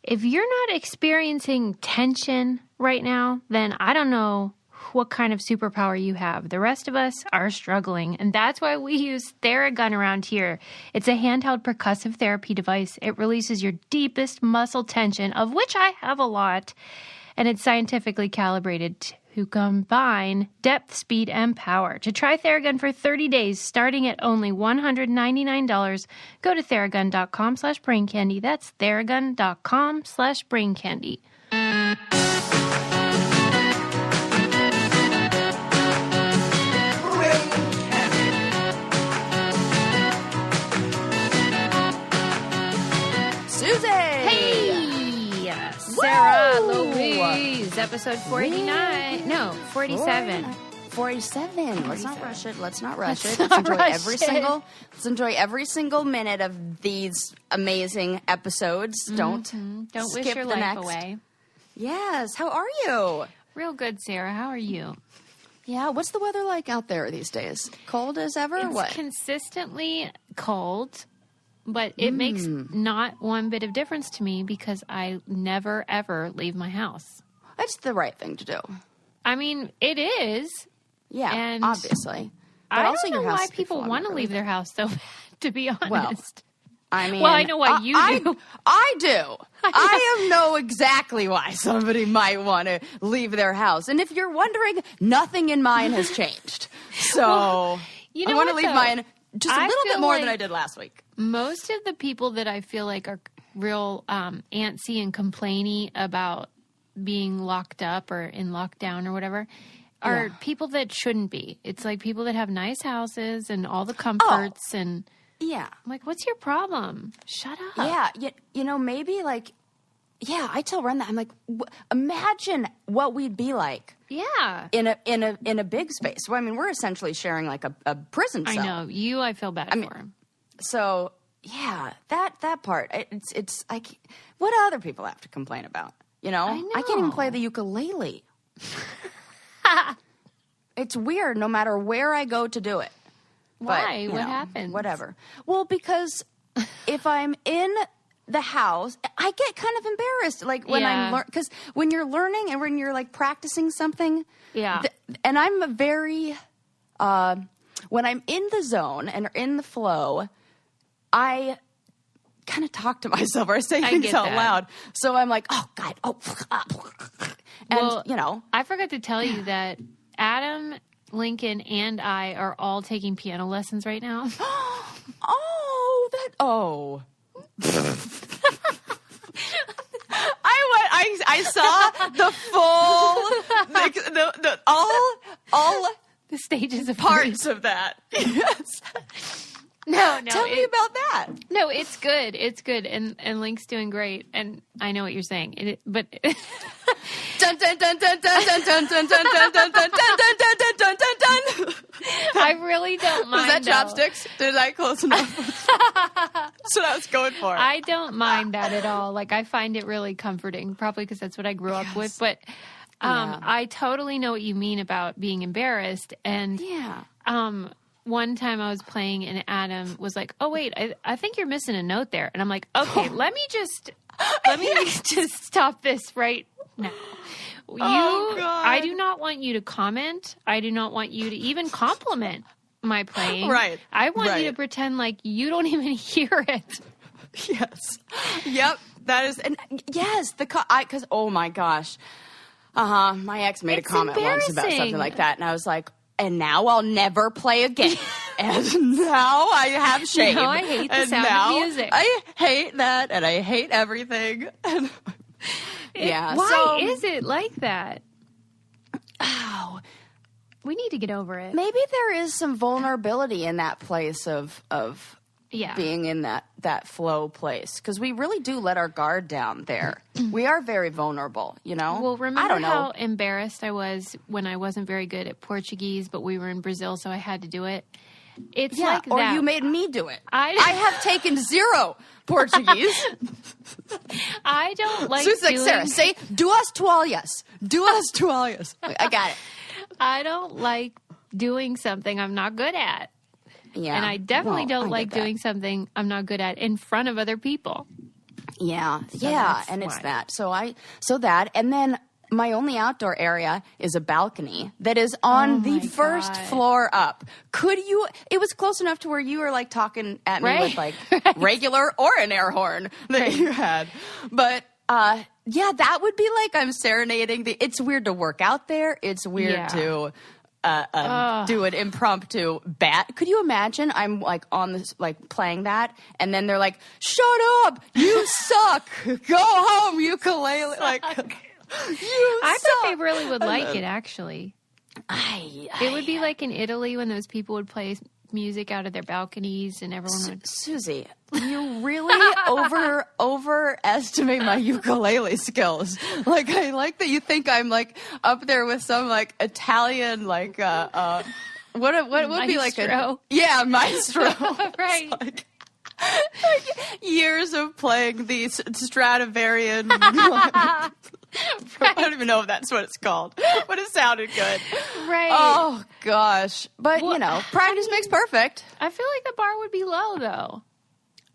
if you're not experiencing tension right now, then I don't know what kind of superpower you have. The rest of us are struggling, and that's why we use Theragun around here. It's a handheld percussive therapy device. It releases your deepest muscle tension, of which I have a lot, and it's scientifically calibrated to combine depth, speed, and power. To try Theragun for 30 days, starting at only $199, go to Theragun.com/braincandy. That's Theragun.com/braincandy. Susie! Hey! Sarah Louise, episode 49. No, 47. 47. Let's not rush it. Let's not rush it. Let's Let's enjoy every single minute of these amazing episodes. Don't wish skip your the life next. away. Yes. How are you? Real good, Sarah. How are you? Yeah. What's the weather like out there these days? Cold as ever? It's what? consistently cold, but it makes not one bit of difference to me because I never, ever leave my house. That's the right thing to do. I mean, it is. Yeah, And obviously. But I also don't know your house why is people beautiful. want to leave their house so bad, to be honest. Well, I mean, well, I know why you do. I do. I know exactly why somebody might want to leave their house. And if you're wondering, nothing in mine has changed. So you know I want to what, leave though? mine just a I little bit feel more like than I did last week. Most of the people that I feel like are real antsy and complainy about being locked up or in lockdown or whatever are people that shouldn't be. It's like people that have nice houses and all the comforts and Yeah. I'm like, what's your problem? Shut up. Yeah. You know, maybe like, yeah, I tell Ren that. I'm like, imagine what we'd be like. Yeah. In a big space. Well, I mean, we're essentially sharing like a prison cell. I know. I feel bad for him. So yeah, that part. It's like, what do other people have to complain about? You know? I can't even play the ukulele. It's weird no matter where I go to do it. Why? But, what know, happens? Whatever. Well, because if I'm in the house, I get kind of embarrassed. Like when I'm because when you're learning and when you're like practicing something. Yeah. And I'm a very, when I'm in the zone and in the flow, I kind of talk to myself or I say things out loud. So I'm like, oh God, and well, you know, I forgot to tell you that Adam, Lincoln, and I are all taking piano lessons right now. I saw the full, all the stages of parts of that. Yes. No. Tell me about that. No, it's good. It's good, and Link's doing great. And I know what you're saying, but dun dun dun dun dun dun dun dun dun dun dun dun dun dun dun dun dun. I really don't mind. Was that chopsticks? Did I close enough? That's what I was going for. I don't mind that at all. Like I find it really comforting, probably because that's what I grew up with. But I totally know what you mean about being embarrassed. And one time I was playing and Adam was like, "Oh wait, I think you're missing a note there." And I'm like, "Okay, let me just stop this right now." I do not want you to comment. I do not want you to even compliment my playing. Right. I want you to pretend like you don't even hear it. Yes. Yep. That is, and yes, because oh my gosh, my ex made a comment once about something like that, and I was like, and now I'll never play again. And now I have shame. Now I hate the sound of music. I hate that, and I hate everything. Why is it like that? Oh, we need to get over it. Maybe there is some vulnerability in that place of being in that flow place, because we really do let our guard down there. We are very vulnerable, you know? Well, remember how embarrassed I was when I wasn't very good at Portuguese, but we were in Brazil, so I had to do it? It's like that. Or you made me do it. I have taken 0 Portuguese. I don't like Susie's like, Sarah, say, duas toalhas. Duas toalhas. I got it. I don't like doing something I'm not good at. Yeah. And I definitely don't like doing something I'm not good at in front of other people. Yeah. So Yeah. And it's that. So that. And then my only outdoor area is a balcony that is on the first floor up. It was close enough to where you were like talking at me with like regular or an air horn that you had. But, yeah, that would be like I'm serenading it's weird to work out there. It's weird to do an impromptu bat. Could you imagine I'm like on this, like playing that, and then they're like, "Shut up, you suck. Go home, ukulele." Like, I thought they really would like it. Actually, it would be like in Italy when those people would play music out of their balconies, and everyone would. Susie, you really overestimate my ukulele skills. Like, I like that you think I'm like up there with some like Italian like what would be like a maestro. Right. Like years of playing the Stradivarian. I don't even know if that's what it's called, but it sounded good. Right. Oh, gosh. But, practice makes perfect. I feel like the bar would be low, though.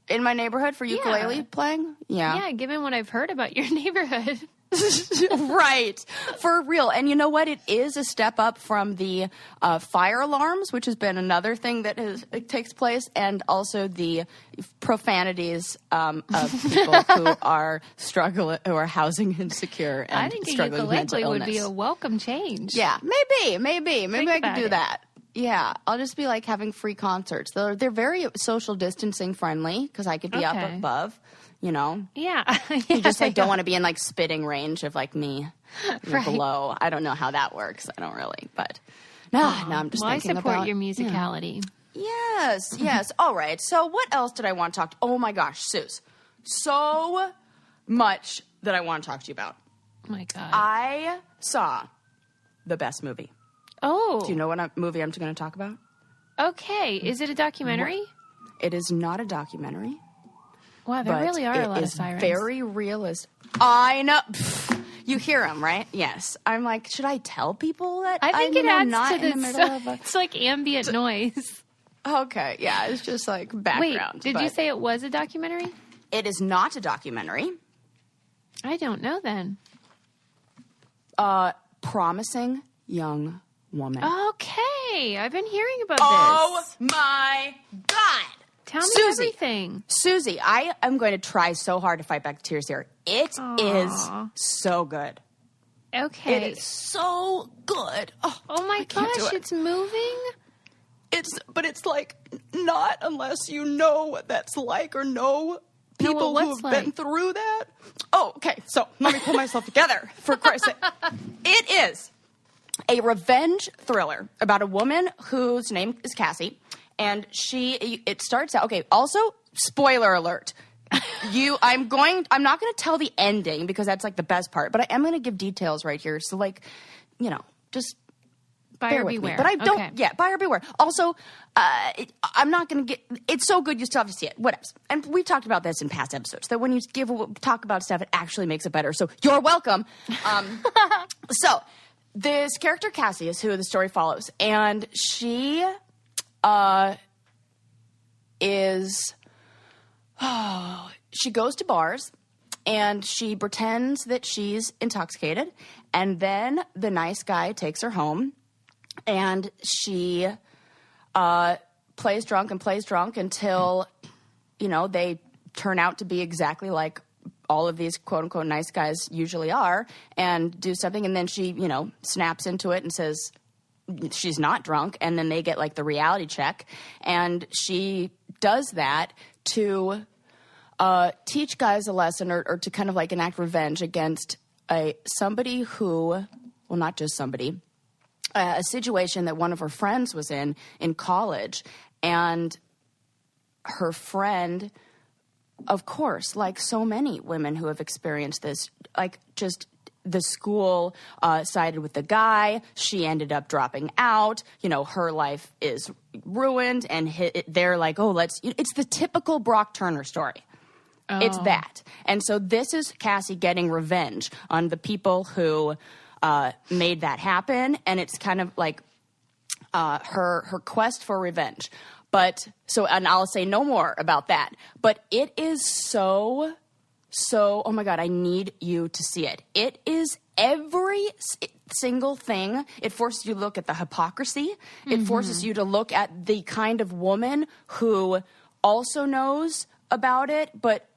In my neighborhood for ukulele playing? Yeah. Yeah, given what I've heard about your neighborhood. Right. For real. And you know what? It is a step up from the fire alarms, which has been another thing that it takes place, and also the profanities of people who are struggling, who are housing insecure and I think struggling with mental illness. Would be a welcome change. Yeah, maybe I could do that. Yeah, I'll just be like having free concerts. They're very social distancing friendly because I could be up above. Yeah. You just like don't want to be in like spitting range of like me below. I don't know how that works. I don't really, but no, I'm just thinking about. I support your musicality. Yeah. Yes. All right. So what else did I want to talk to? Oh my gosh, Suze. So much that I want to talk to you about. Oh my God. I saw the best movie. Oh. Do you know what movie I'm going to talk about? Okay. Is it a documentary? It is not a documentary. Wow, there really are a lot of sirens. Very realist. I know. You hear them, right? Yes. I'm like, should I tell people that I think it adds not to in the middle of a... It's like ambient noise. Okay, yeah, it's just like background. Wait, did you say it was a documentary? It is not a documentary. I don't know then. Promising Young Woman. Okay, I've been hearing about this. Oh my God. Tell me everything. Susie, I am going to try so hard to fight back the tears here. It is so good. Okay. It is so good. Oh my gosh, it's moving? But it's like not unless you know what that's like or know people who have been through that. Oh, okay. So let me pull myself together, for Christ's sake. It is a revenge thriller about a woman whose name is Cassie. And it starts out, okay, also, spoiler alert. I'm not going to tell the ending because that's like the best part, but I am going to give details right here. So like, just buyer beware. But I don't, buyer beware. Also, I'm not going to it's so good you still have to see it. What else? And we've talked about this in past episodes, that when you talk about stuff, it actually makes it better. So you're welcome. So this character Cassie is who the story follows, and she... she goes to bars and she pretends that she's intoxicated, and then the nice guy takes her home and she plays drunk until they turn out to be exactly like all of these quote unquote nice guys usually are, and do something, and then she snaps into it and says she's not drunk, and then they get like the reality check, and she does that to teach guys a lesson or to kind of like enact revenge against somebody who, well, not just somebody, a situation that one of her friends was in college, and her friend, of course, like so many women who have experienced this, like just the school sided with the guy. She ended up dropping out. Her life is ruined, and they're like, oh, it's the typical Brock Turner story. Oh. It's that. And so this is Cassie getting revenge on the people who made that happen, and it's kind of like her quest for revenge. And I'll say no more about that. But it is so so, oh my God, I need you to see it. It is every single thing. It forces you to look at the hypocrisy. It forces you to look at the kind of woman who also knows about it, but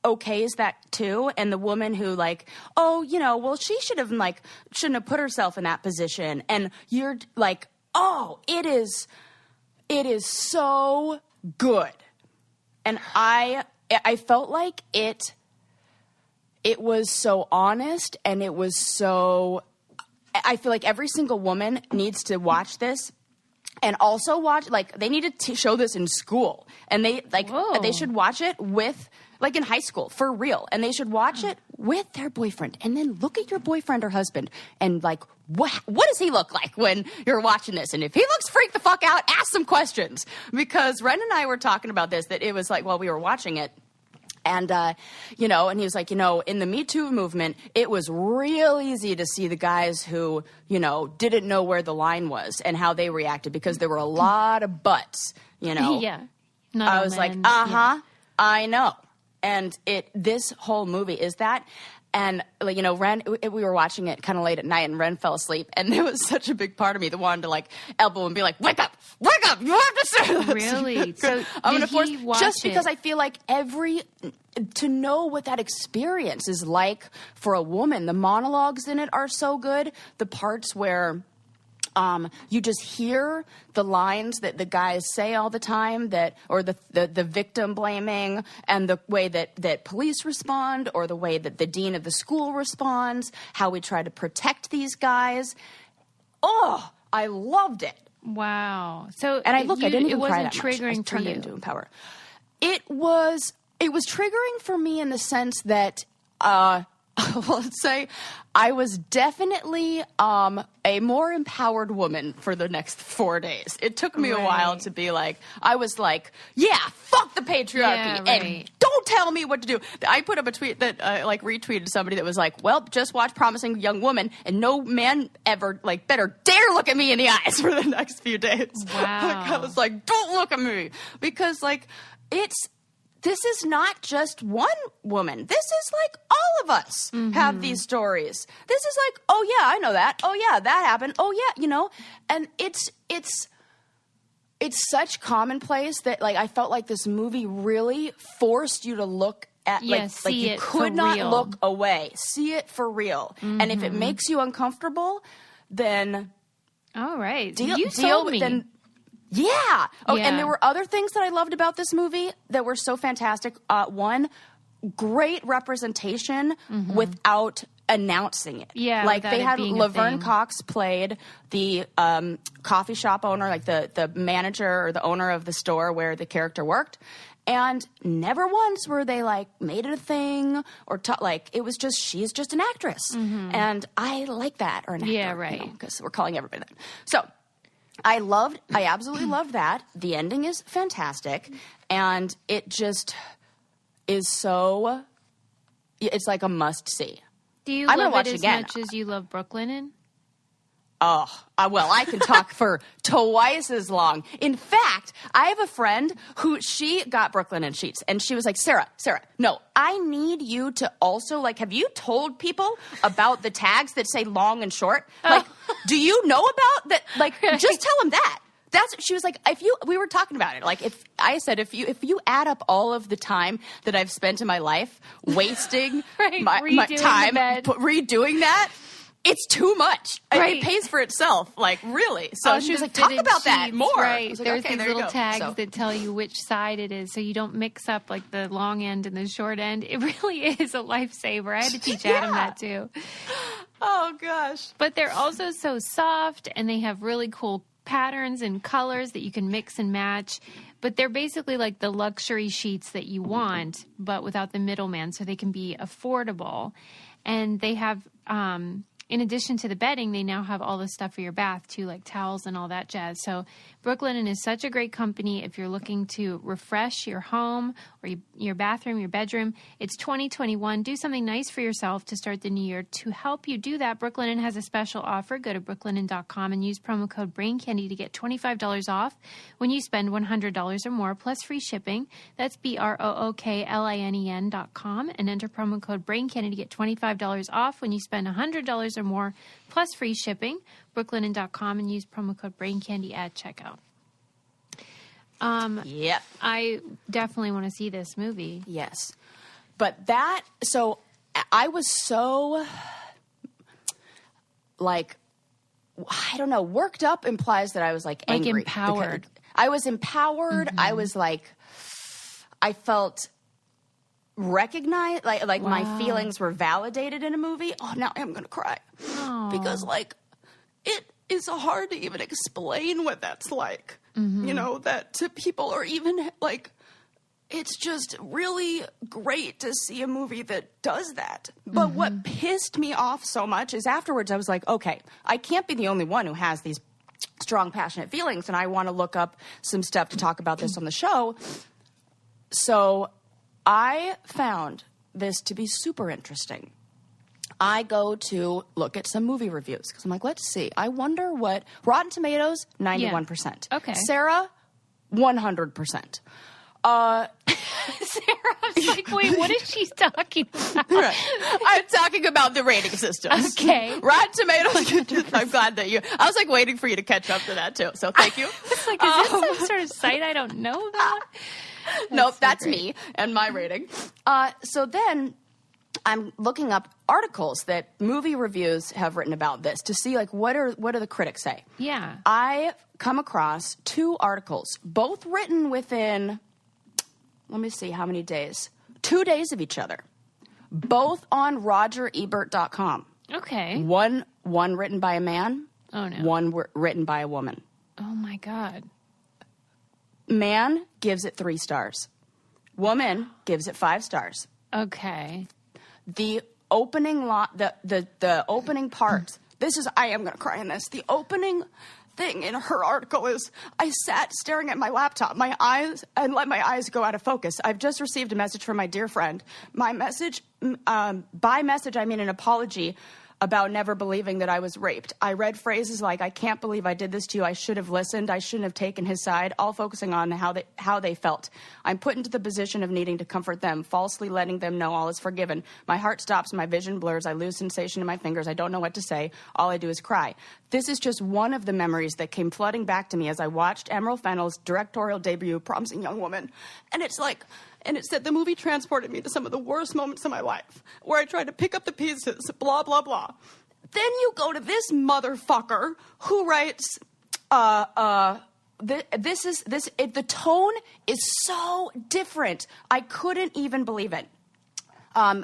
okays that too. And the woman who like, oh, you know, well, she shouldn't have put herself in that position. And you're like, oh, it is so good. And I felt like it was so honest, and it was so, I feel like every single woman needs to watch this, and also watch, like, they need to show this in school, and they should watch it with, like, in high school, for real, and they should watch it with their boyfriend, and then look at your boyfriend or husband, and, like, what does he look like when you're watching this? And if he looks freaked the fuck out, ask some questions, because Ren and I were talking about this, that it was, like, while we were watching it, and, you know, and he was like, you know, in the Me Too movement, it was real easy to see the guys who, you know, didn't know where the line was and how they reacted, because there were a lot of butts, you know. Yeah. I was like, I know. And this whole movie is that. And, like, you know, Ren, we were watching it kind of late at night, and Ren fell asleep. And there was such a big part of me that wanted to, like, elbow him and be like, wake up, you have to say this. Really? So I'm going to force, just because I feel like to know what that experience is like for a woman, the monologues in it are so good. The parts where you just hear the lines that the guys say all the time, or the victim blaming, and the way that police respond, or the way that the dean of the school responds, how we try to protect these guys. Oh, I loved it. Wow. So, and I didn't even cry that much. It wasn't triggering for you. It into Empower. It was triggering for me in the sense that, let's say, I was definitely a more empowered woman for the next 4 days. It took me a while to be like, I was like, yeah, fuck the patriarchy, and don't tell me what to do. I put up a tweet that like retweeted somebody that was like, well, just watch Promising Young Woman, and no man ever like better dare look at me in the eyes for the next few days. Wow. Like, I was like, don't look at me, because like this is not just one woman. This is like all of us have these stories. This is like, oh yeah, I know that. Oh yeah, that happened. Oh yeah, you know. And it's such commonplace that like I felt like this movie really forced you to look at like you could not look away. See it for real. And if it makes you uncomfortable, then all right. deal with me. Yeah. Oh, and there were other things that I loved about this movie that were so fantastic. One, great representation without announcing it. Yeah, like they had Laverne Cox played the coffee shop owner, like the manager or the owner of the store where the character worked. And never once were they like made it a thing or like it was just she's just an actress, and I like that, or an actor. Yeah, right. Because we're calling everybody that. So. I absolutely loved that. The ending is fantastic, and it just is so, it's like a must-see. Do you love it as much as you love Brooklyn? Oh, well, I can talk for twice as long. In fact, I have a friend who she got Brooklyn and Sheets, and she was like, Sarah, no, I need you to also, like, have you told people about the tags that say long and short? Like, do you know about that? Like, just tell them that. She was like, we were talking about it. Like, if you add up all of the time that I've spent in my life wasting my time redoing that, it's too much. Right. It pays for itself, like, really. So she was like, talk about that more. Right. Like, there's these little tags that tell you which side it is, so you don't mix up, like, the long end and the short end. It really is a lifesaver. I had to teach Adam that, too. Oh, gosh. But they're also so soft, and they have really cool patterns and colors that you can mix and match. But they're basically like the luxury sheets that you want, but without the middleman, so they can be affordable. And they have in addition to the bedding, they now have all the stuff for your bath too, like towels and all that jazz. So Brooklinen is such a great company if you're looking to refresh your home or your bathroom, your bedroom. It's 2021. Do something nice for yourself to start the new year. To help you do that, Brooklinen has a special offer. Go to brooklinen.com and use promo code BRAINCANDY to get $25 off when you spend $100 or more, plus free shipping. That's BROOKLINEN.com, and enter promo code BRAINCANDY to get $25 off when you spend $100 or more, plus free shipping. brooklinen.com, and use promo code BRAINCANDY at checkout. Yep. I definitely want to see this movie. Yes. But so I was so, like, I don't know, worked up implies that I was, like, angry. Like empowered. I was empowered. I was, like, I felt recognized, like Wow. my feelings were validated in a movie. Oh, now I'm going to cry. Aww. Because, like, it is hard to even explain what that's like, you know, that to people, or even, like, it's just really great to see a movie that does that. But what pissed me off so much is afterwards I was like, okay, I can't be the only one who has these strong, passionate feelings, and I want to look up some stuff to talk about this on the show. So I found this to be super interesting. I go to look at some movie reviews because I'm like, let's see. I wonder what Rotten Tomatoes, 91%. Okay. Sarah, 100%. Sarah, I was like, wait, what is she talking about? Right. I'm talking about the rating systems. Okay. Rotten Tomatoes. I'm glad that I was like waiting for you to catch up to that too. So thank you. It's like, is this some sort of site I don't know about? Nope, so that's great. me and my rating. So then I'm looking up articles that movie reviews have written about this to see, like, what do the critics say? Yeah. I come across 2 articles, both written within, let me see how many days, 2 days of each other, both on RogerEbert.com. Okay. One written by a man. Oh, no. One written by a woman. Oh, my God. Man gives it 3 stars. Woman gives it 5 stars. Okay. The opening the opening part. I am going to cry in this. The opening thing in her article is, I sat staring at my laptop, my eyes, and let my eyes go out of focus. I've just received a message from my dear friend. My message, by message, I mean an apology about never believing that I was raped. I read phrases like, I can't believe I did this to you. I should have listened. I shouldn't have taken his side, all focusing on how they felt. I'm put into the position of needing to comfort them, falsely letting them know all is forgiven. My heart stops, my vision blurs. I lose sensation in my fingers. I don't know what to say. All I do is cry. This is just one of the memories that came flooding back to me as I watched Emerald Fennell's directorial debut, Promising Young Woman. And it's like, and it said the movie transported me to some of the worst moments of my life, where I tried to pick up the pieces, blah, blah, blah. Then you go to this motherfucker who writes, the tone is so different. I couldn't even believe it.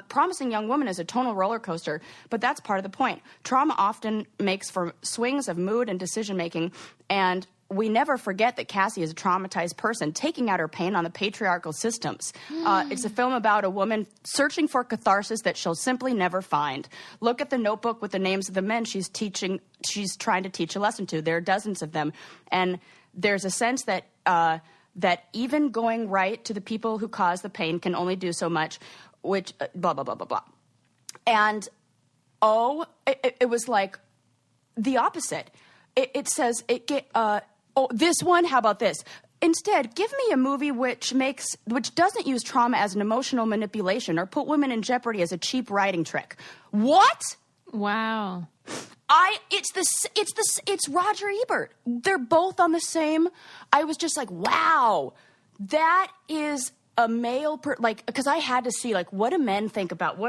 Promising Young Woman is a tonal roller coaster, but that's part of the point. Trauma often makes for swings of mood and decision-making, and we never forget that Cassie is a traumatized person taking out her pain on the patriarchal systems. It's a film about a woman searching for catharsis that she'll simply never find. Look at the notebook with the names of the men she's trying to teach a lesson to. There are dozens of them. And there's a sense that that even going right to the people who cause the pain can only do so much, which blah, blah, blah, blah, blah. And, it was like the opposite. It says, this one, how about this? Instead, give me a movie which doesn't use trauma as an emotional manipulation or put women in jeopardy as a cheap writing trick. What? Wow. It's Roger Ebert. They're both on the same. I was just like, wow, that is a male because I had to see, like, what do men think about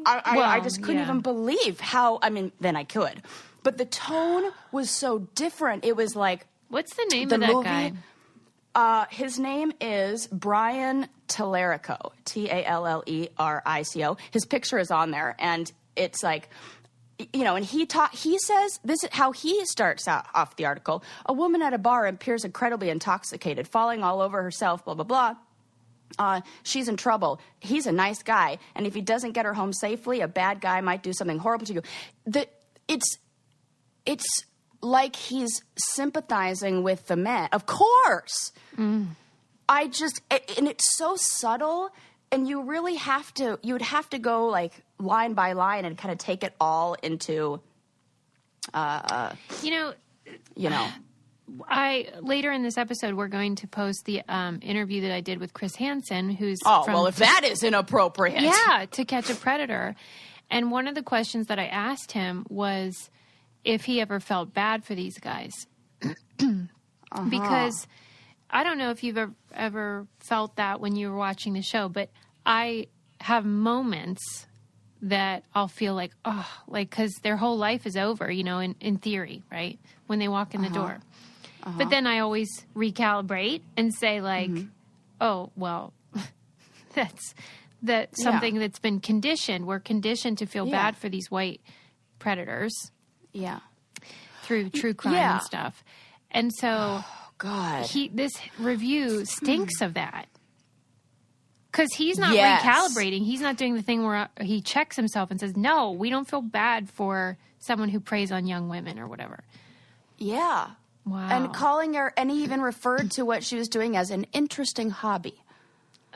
I just couldn't even believe how. I mean, then I could. But the tone was so different. It was like... What's the name of that guy? His name is Brian Tallerico. Tallerico. His picture is on there. And it's like, you know, and he says, this is how he starts off the article. A woman at a bar appears incredibly intoxicated, falling all over herself, blah, blah, blah. she's in trouble. He's a nice guy, and if he doesn't get her home safely, a bad guy might do something horrible to you. It's like he's sympathizing with the men. Of course. And it's so subtle, and you would have to go like line by line and kind of take it all into, later in this episode, we're going to post the interview that I did with Chris Hansen, who's if that is inappropriate. Yeah, To Catch a Predator. And one of the questions that I asked him was if he ever felt bad for these guys. Because I don't know if you've ever felt that when you were watching the show, but I have moments that I'll feel like, because their whole life is over, in theory, right? When they walk in the door. But then I always recalibrate and say like, oh, well, that's something that's been conditioned. We're conditioned to feel bad for these white predators. Yeah. Through true crime and stuff. And so this review stinks of that. Because he's not recalibrating. He's not doing the thing where he checks himself and says, no, we don't feel bad for someone who preys on young women or whatever. Yeah. Wow. And calling her, and he even referred to what she was doing as an interesting hobby.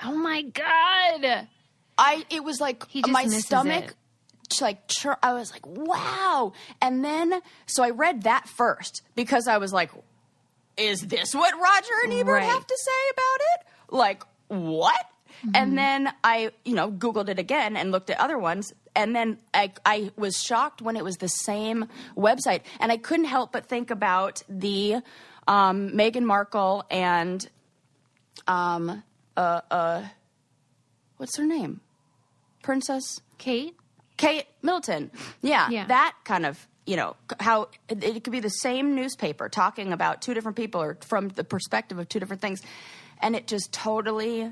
Oh my God. It was like my stomach, I was like, wow. And then, so I read that first because I was like, is this what Roger and Ebert have to say about it? Like, what? And then I, Googled it again and looked at other ones. And then I was shocked when it was the same website. And I couldn't help but think about the Meghan Markle and what's her name? Princess? Kate Middleton. Yeah. That kind of, how it could be the same newspaper talking about two different people or from the perspective of two different things. And it just totally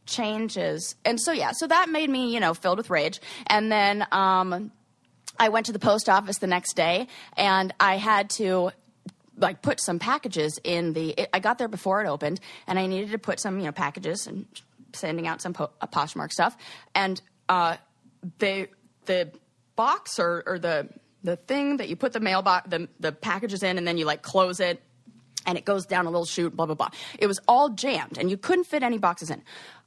changes. And so that made me, filled with rage. And then I went to the post office the next day, and I had to put some packages in I got there before it opened, and I needed to put some, packages and sending out some Poshmark stuff. And the box or the thing that you put the mail box, the packages in, and then you close it, and it goes down a little chute, blah, blah, blah. It was all jammed, and you couldn't fit any boxes in.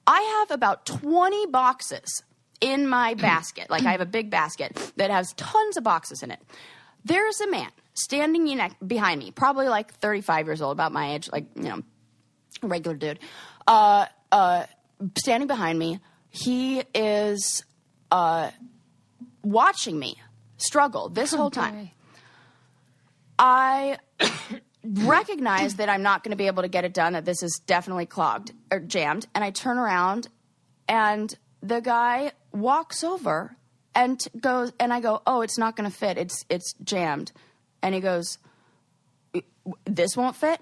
I have about 20 boxes in my basket. I have a big basket that has tons of boxes in it. There's a man standing behind me, probably 35 years old, about my age, regular dude, standing behind me. He is watching me struggle this whole time. I recognize that I'm not going to be able to get it done, that this is definitely clogged or jammed. And I turn around, and the guy walks over and goes, and I go, oh, it's not going to fit. It's jammed. And he goes, this won't fit?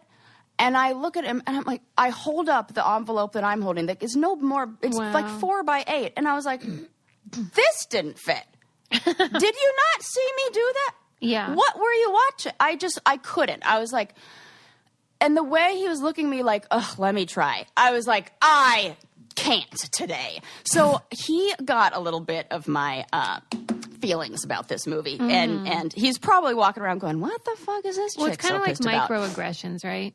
And I look at him, and I'm like, I hold up the envelope that I'm holding. That is no more, it's 4 by 8. And I was like, this didn't fit. Did you not see me do that? Yeah. What were you watching? I couldn't. I was like, and the way he was looking at me let me try. I was like, I can't today. So he got a little bit of my feelings about this movie. And he's probably walking around going, what the fuck is this chick it's kind of so like microaggressions, right?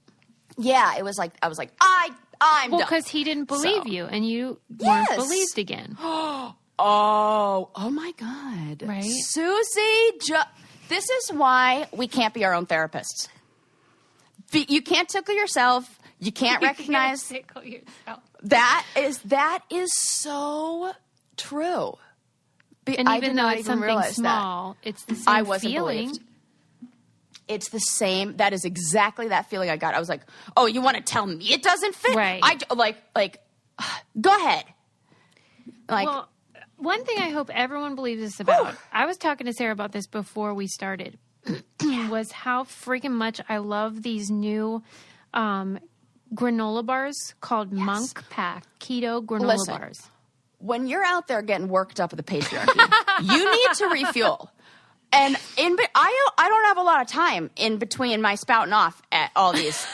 Yeah, it was like, I was like, I'm done. Well, because he didn't believe you, and you weren't believed again. Oh my God. Right? Susie, this is why we can't be our own therapists. You can't tickle yourself. You can't recognize. You can't tickle yourself. That is so true. And even though it's something small, it's the same feeling. Believed. It's the same. That is exactly that feeling I got. I was like, oh, you want to tell me it doesn't fit? Right. Go ahead. Well, one thing I hope everyone believes this about, I was talking to Sarah about this before we started, was how freaking much I love these new granola bars called Monk Pack Keto granola bars. When you're out there getting worked up with the patriarchy, you need to refuel. And I don't have a lot of time in between my spouting off at all these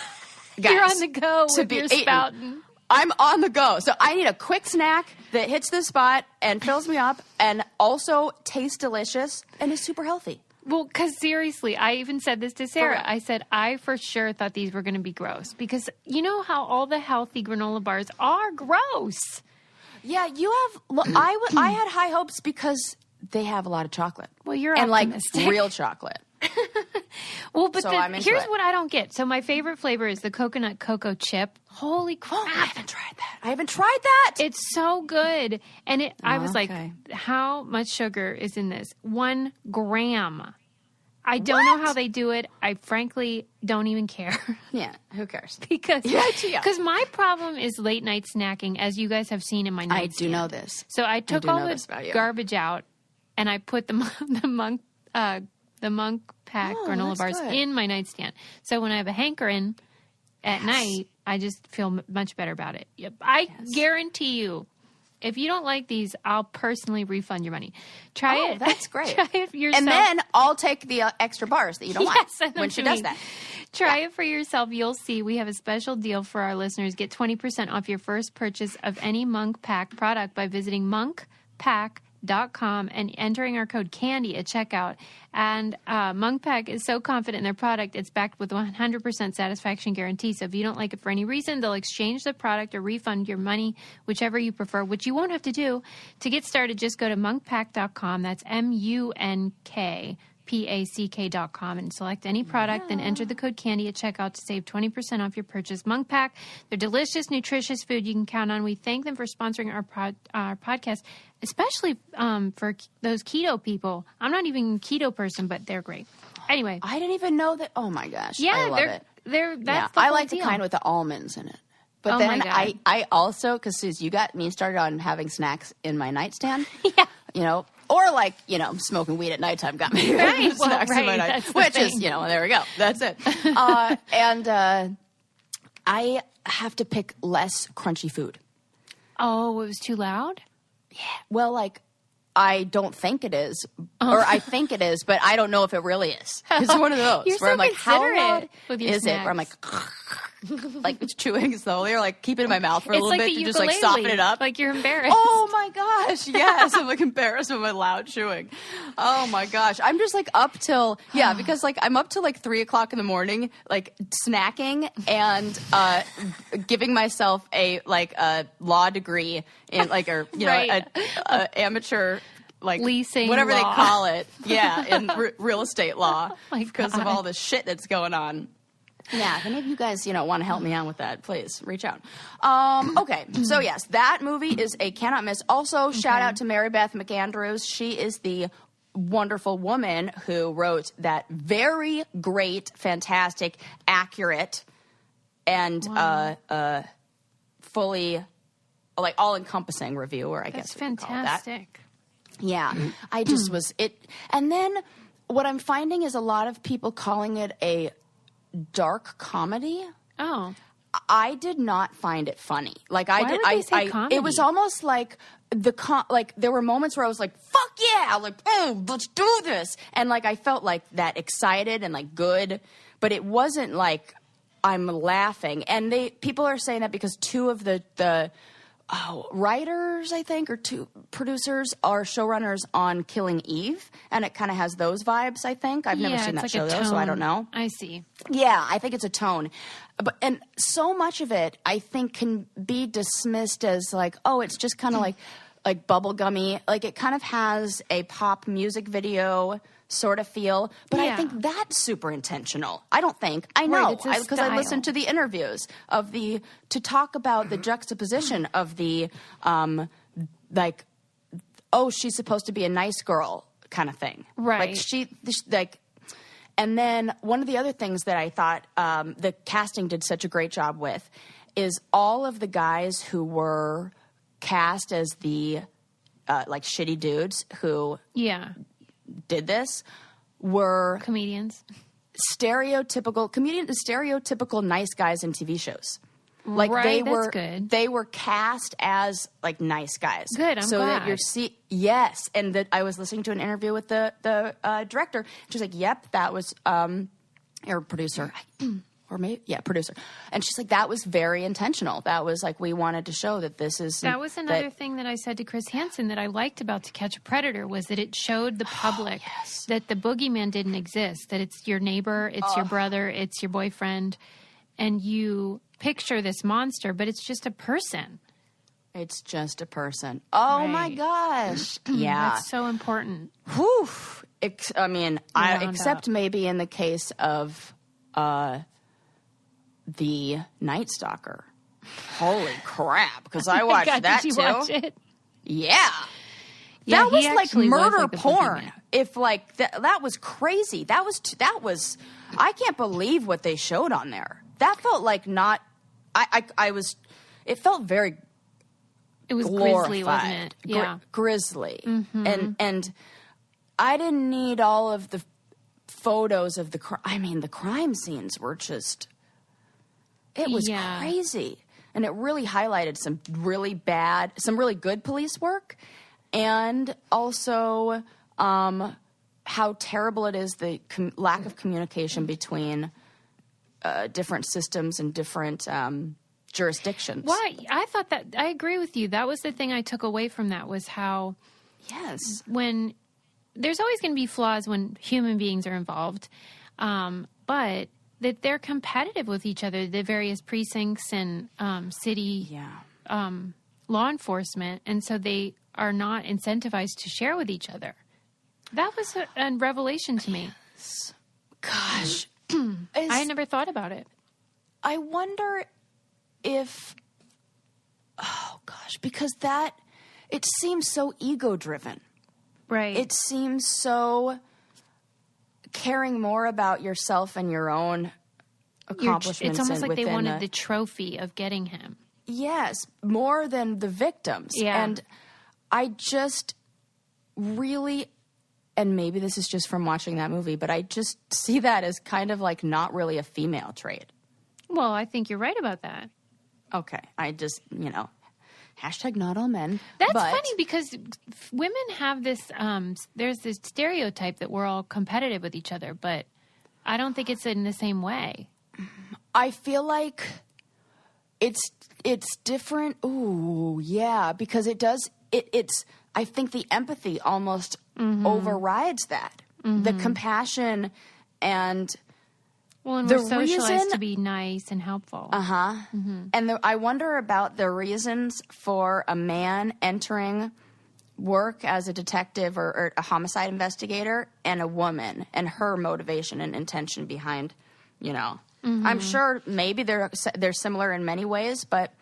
guys. You're on the go with your spouting. I'm on the go. So I need a quick snack that hits the spot and fills me up and also tastes delicious and is super healthy. Well, because seriously, I even said this to Sarah. I said, I for sure thought these were going to be gross because you know how all the healthy granola bars are gross. Yeah, you have. Well, I had high hopes because they have a lot of chocolate. Well, you're and optimistic. Like real chocolate. Well, but so here's what I don't get. So my favorite flavor is the coconut cocoa chip. Holy crap. I haven't tried that. It's so good. And I was like, how much sugar is in this? 1 gram. I don't know how they do it. I frankly don't even care. Yeah, who cares? Because my problem is late night snacking, as you guys have seen in my nightstand. I do know this. So I took all the garbage out and I put the monk pack granola bars in my nightstand. So when I have a hankering at night, I just feel much better about it. Yep. I guarantee you, if you don't like these, I'll personally refund your money. Try it. That's great. Try it for yourself. And then I'll take the extra bars that you don't want when she does that. Try it for yourself. You'll see we have a special deal for our listeners. Get 20% off your first purchase of any Monk Pack product by visiting monkpack.com and entering our code CANDY at checkout. And Monk Pack is so confident in their product, it's backed with 100% satisfaction guarantee. So if you don't like it for any reason, they'll exchange the product or refund your money, whichever you prefer, which you won't have to do. To get started, just go to monkpack.com. That's MUNKPACK.com and select any product, then enter the code CANDY at checkout to save 20% off your purchase. Monk Pack, they're delicious, nutritious food you can count on. We thank them for sponsoring our podcast, especially for those keto people. I'm not even a keto person, but they're great. Anyway. I didn't even know that. Oh, my gosh. Yeah, I love it. That's the I whole like deal. the kind with the almonds in it. But Oh then my God. I also, because Suze, you got me started on having snacks in my nightstand. Yeah. You know, or like, you know, smoking weed at nighttime got me Right. snacks in my night, which is, you know, there we go. That's it. And I have to pick less crunchy food. Oh, it was too loud? Well, like, I don't think it is, or I think it is, but I don't know if it really is. It's one of those You're where so I'm like, how considerate loud with your is it? Where I'm like, like it's chewing slowly, or like keep it in my mouth for a It's little like bit the to just like ukulele. soften it up. Like you're embarrassed. Oh my gosh, yes, I'm like embarrassed with my loud chewing. Oh my gosh, I'm just like up till because like I'm up till like 3 o'clock in the morning, like snacking and giving myself a law degree in like a a amateur. Like leasing whatever law. they call it, in real estate law, my because of all the shit that's going on. Yeah, if any of you guys, want to help me out with that, please reach out. Okay, so yes, that movie is a cannot miss. Also, shout out to Mary Beth McAndrews. She is the wonderful woman who wrote that very great, fantastic, accurate, and fully, like, all-encompassing review, or I guess we can call that. Fantastic. Yeah, I just was it. And then what I'm finding is a lot of people calling it a dark comedy. Oh. I did not find it funny. Like Why would they say comedy? It was almost like there were moments where I was like, "Fuck yeah!" Like, "Oh, let's do this!" And like I felt like that excited and like good, but it wasn't like I'm laughing. And people are saying that because two of the writers, I think, or two producers are showrunners on Killing Eve, and it kind of has those vibes, I think. I've never seen that show, though, so I don't know. I see. Yeah, I think it's a tone. And so much of it, I think, can be dismissed as like, oh, it's just kind of like bubblegummy. Like, it kind of has a pop music video sort of feel, but I think that's super intentional. I don't think. I know, because I listened to the interviews to talk about the juxtaposition of the, she's supposed to be a nice girl kind of thing. Right. And then one of the other things that I thought the casting did such a great job with is all of the guys who were cast as the, shitty dudes who... Yeah. did this were comedians, stereotypical nice guys in TV shows. Like they were cast as like nice guys. Good, I'm glad. That yes, and that I was listening to an interview with the director. She's like, "Yep, that was your producer." or maybe, producer. And she's like, that was very intentional. That was like, we wanted to show that this is... That was another thing that I said to Chris Hansen that I liked about To Catch a Predator was that it showed the public that the boogeyman didn't exist, that it's your neighbor, it's your brother, it's your boyfriend, and you picture this monster, but it's just a person. It's just a person. Oh, my gosh. Yeah. That's so important. Whew. Except maybe in the case of... the Night Stalker. Holy crap, because I watched that did you too. Watch it? Yeah. Yeah, that was like murder like porn. If like that was crazy. That was I can't believe what they showed on there. That felt like not it felt very It was glorified. Grisly, wasn't it? Yeah. Grisly. Mm-hmm. And I didn't need all of the photos of the crime scenes were just... It was crazy. And it really highlighted some really good police work, and also how terrible it is, the lack of communication between different systems and different jurisdictions. Why? I thought that... I agree with you. That was the thing I took away from that, was how... Yes. When... There's always going to be flaws when human beings are involved, but... that they're competitive with each other, the various precincts and city law enforcement, and so they are not incentivized to share with each other. That was a revelation to me. Gosh. I had never thought about it. I wonder if... Oh, gosh, because it seems so ego-driven. Right. It seems so... caring more about yourself and your own accomplishments. It's almost like they wanted the trophy of getting him. Yes, more than the victims. Yeah. And I just really, and maybe this is just from watching that movie, but I just see that as kind of like not really a female trait. Well, I think you're right about that. Okay. I just, hashtag not all men. That's funny because women have this, there's this stereotype that we're all competitive with each other, but I don't think it's in the same way. I feel like it's different. Ooh, yeah, because I think the empathy almost overrides that. Mm-hmm. The compassion and... Well, and we're socialized to be nice and helpful. Uh-huh. Mm-hmm. And I wonder about the reasons for a man entering work as a detective or a homicide investigator and a woman and her motivation and intention behind, Mm-hmm. I'm sure maybe they're similar in many ways, but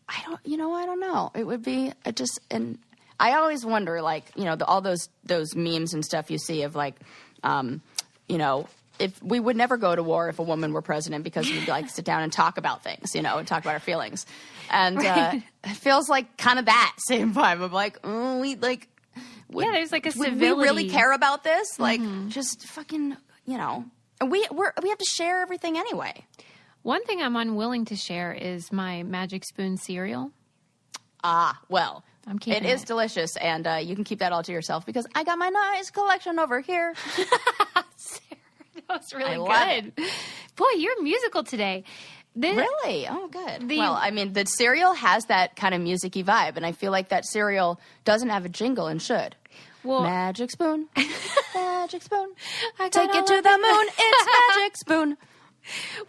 I don't know. It would be and I always wonder, like, all those memes and stuff you see of like, if we would never go to war if a woman were president because we'd like sit down and talk about things, and talk about our feelings. And right. It feels like kind of that same vibe of like, there's like a civility. We really care about this? Like, just fucking, and we have to share everything anyway. One thing I'm unwilling to share is my Magic Spoon cereal. Well, I'm keeping it is delicious, and you can keep that all to yourself because I got my nice collection over here. That was really good. Boy, you're musical today. Really? Oh, good. The cereal has that kind of music-y vibe, and I feel like that cereal doesn't have a jingle and should. Well, Magic Spoon, Magic Spoon, take it to the moon, it's Magic Spoon.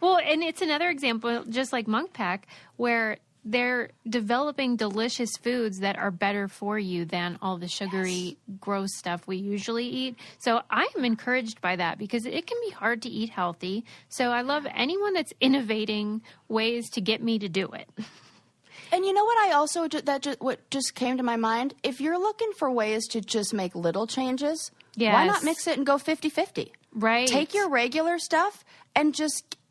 Well, and it's another example, just like Monk Pack, where they're developing delicious foods that are better for you than all the sugary, gross stuff we usually eat. So I am encouraged by that because it can be hard to eat healthy. So I love anyone that's innovating ways to get me to do it. And you know what I also, what just came to my mind? If you're looking for ways to just make little changes, why not mix it and go 50-50? Right. Take your regular stuff and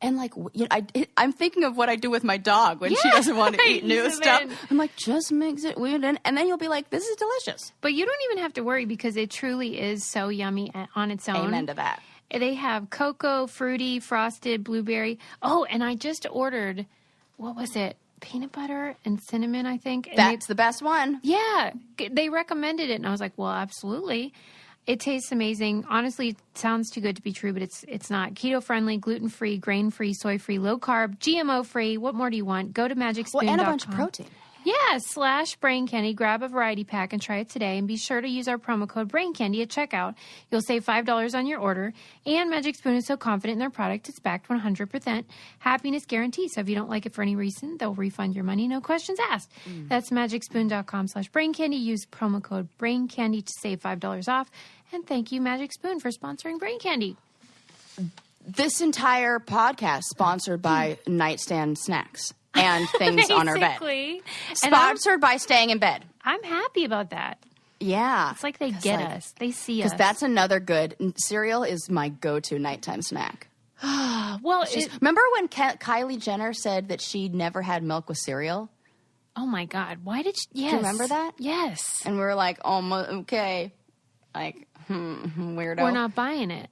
I'm thinking of what I do with my dog when she doesn't want to eat new stuff. I'm like, just mix it weird in, and then you'll be like, this is delicious. But you don't even have to worry because it truly is so yummy on its own. Amen to that. They have cocoa, fruity, frosted, blueberry. Oh, and I just ordered, what was it? Peanut butter and cinnamon, I think. And That's the best one. Yeah. They recommended it, and I was like, well, absolutely. It tastes amazing. Honestly, it sounds too good to be true, but it's not. Keto-friendly, gluten-free, grain-free, soy-free, low-carb, GMO-free. What more do you want? Go to magicspoon.com. Well, and a bunch of protein. Yeah, /Brain Candy. Grab a variety pack and try it today. And be sure to use our promo code Brain Candy at checkout. You'll save $5 on your order. And Magic Spoon is so confident in their product, it's backed 100%. Happiness guarantee. So if you don't like it for any reason, they'll refund your money. No questions asked. That's magicspoon.com/Brain Candy. Use promo code Brain Candy to save $5 off. And thank you, Magic Spoon, for sponsoring Brain Candy. This entire podcast sponsored by Nightstand Snacks. And things on our bed. Sponsored by staying in bed. I'm happy about that. Yeah. It's like they get us. They see us. Because that's another good... Cereal is my go-to nighttime snack. Well, remember when Kylie Jenner said that she never had milk with cereal? Oh, my God. Why did she... Yes. Do you remember that? Yes. And we were like, oh, okay. Like, weirdo. We're not buying it.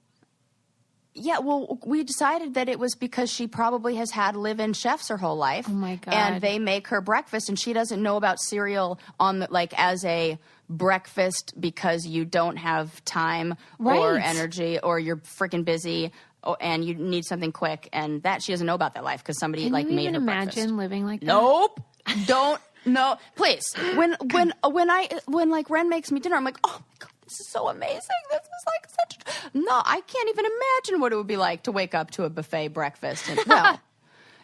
Yeah, well, we decided that it was because she probably has had live-in chefs her whole life. Oh, my God. And they make her breakfast, and she doesn't know about cereal on the, like, as a breakfast because you don't have time or energy or you're freaking busy and you need something quick. And that she doesn't know about that life because somebody, made her breakfast. Can you even imagine living like that? Nope. Don't. No. Please. When Ren makes me dinner, I'm like, oh, my God. This is so amazing. This is like such... No, I can't even imagine what it would be like to wake up to a buffet breakfast. And, well,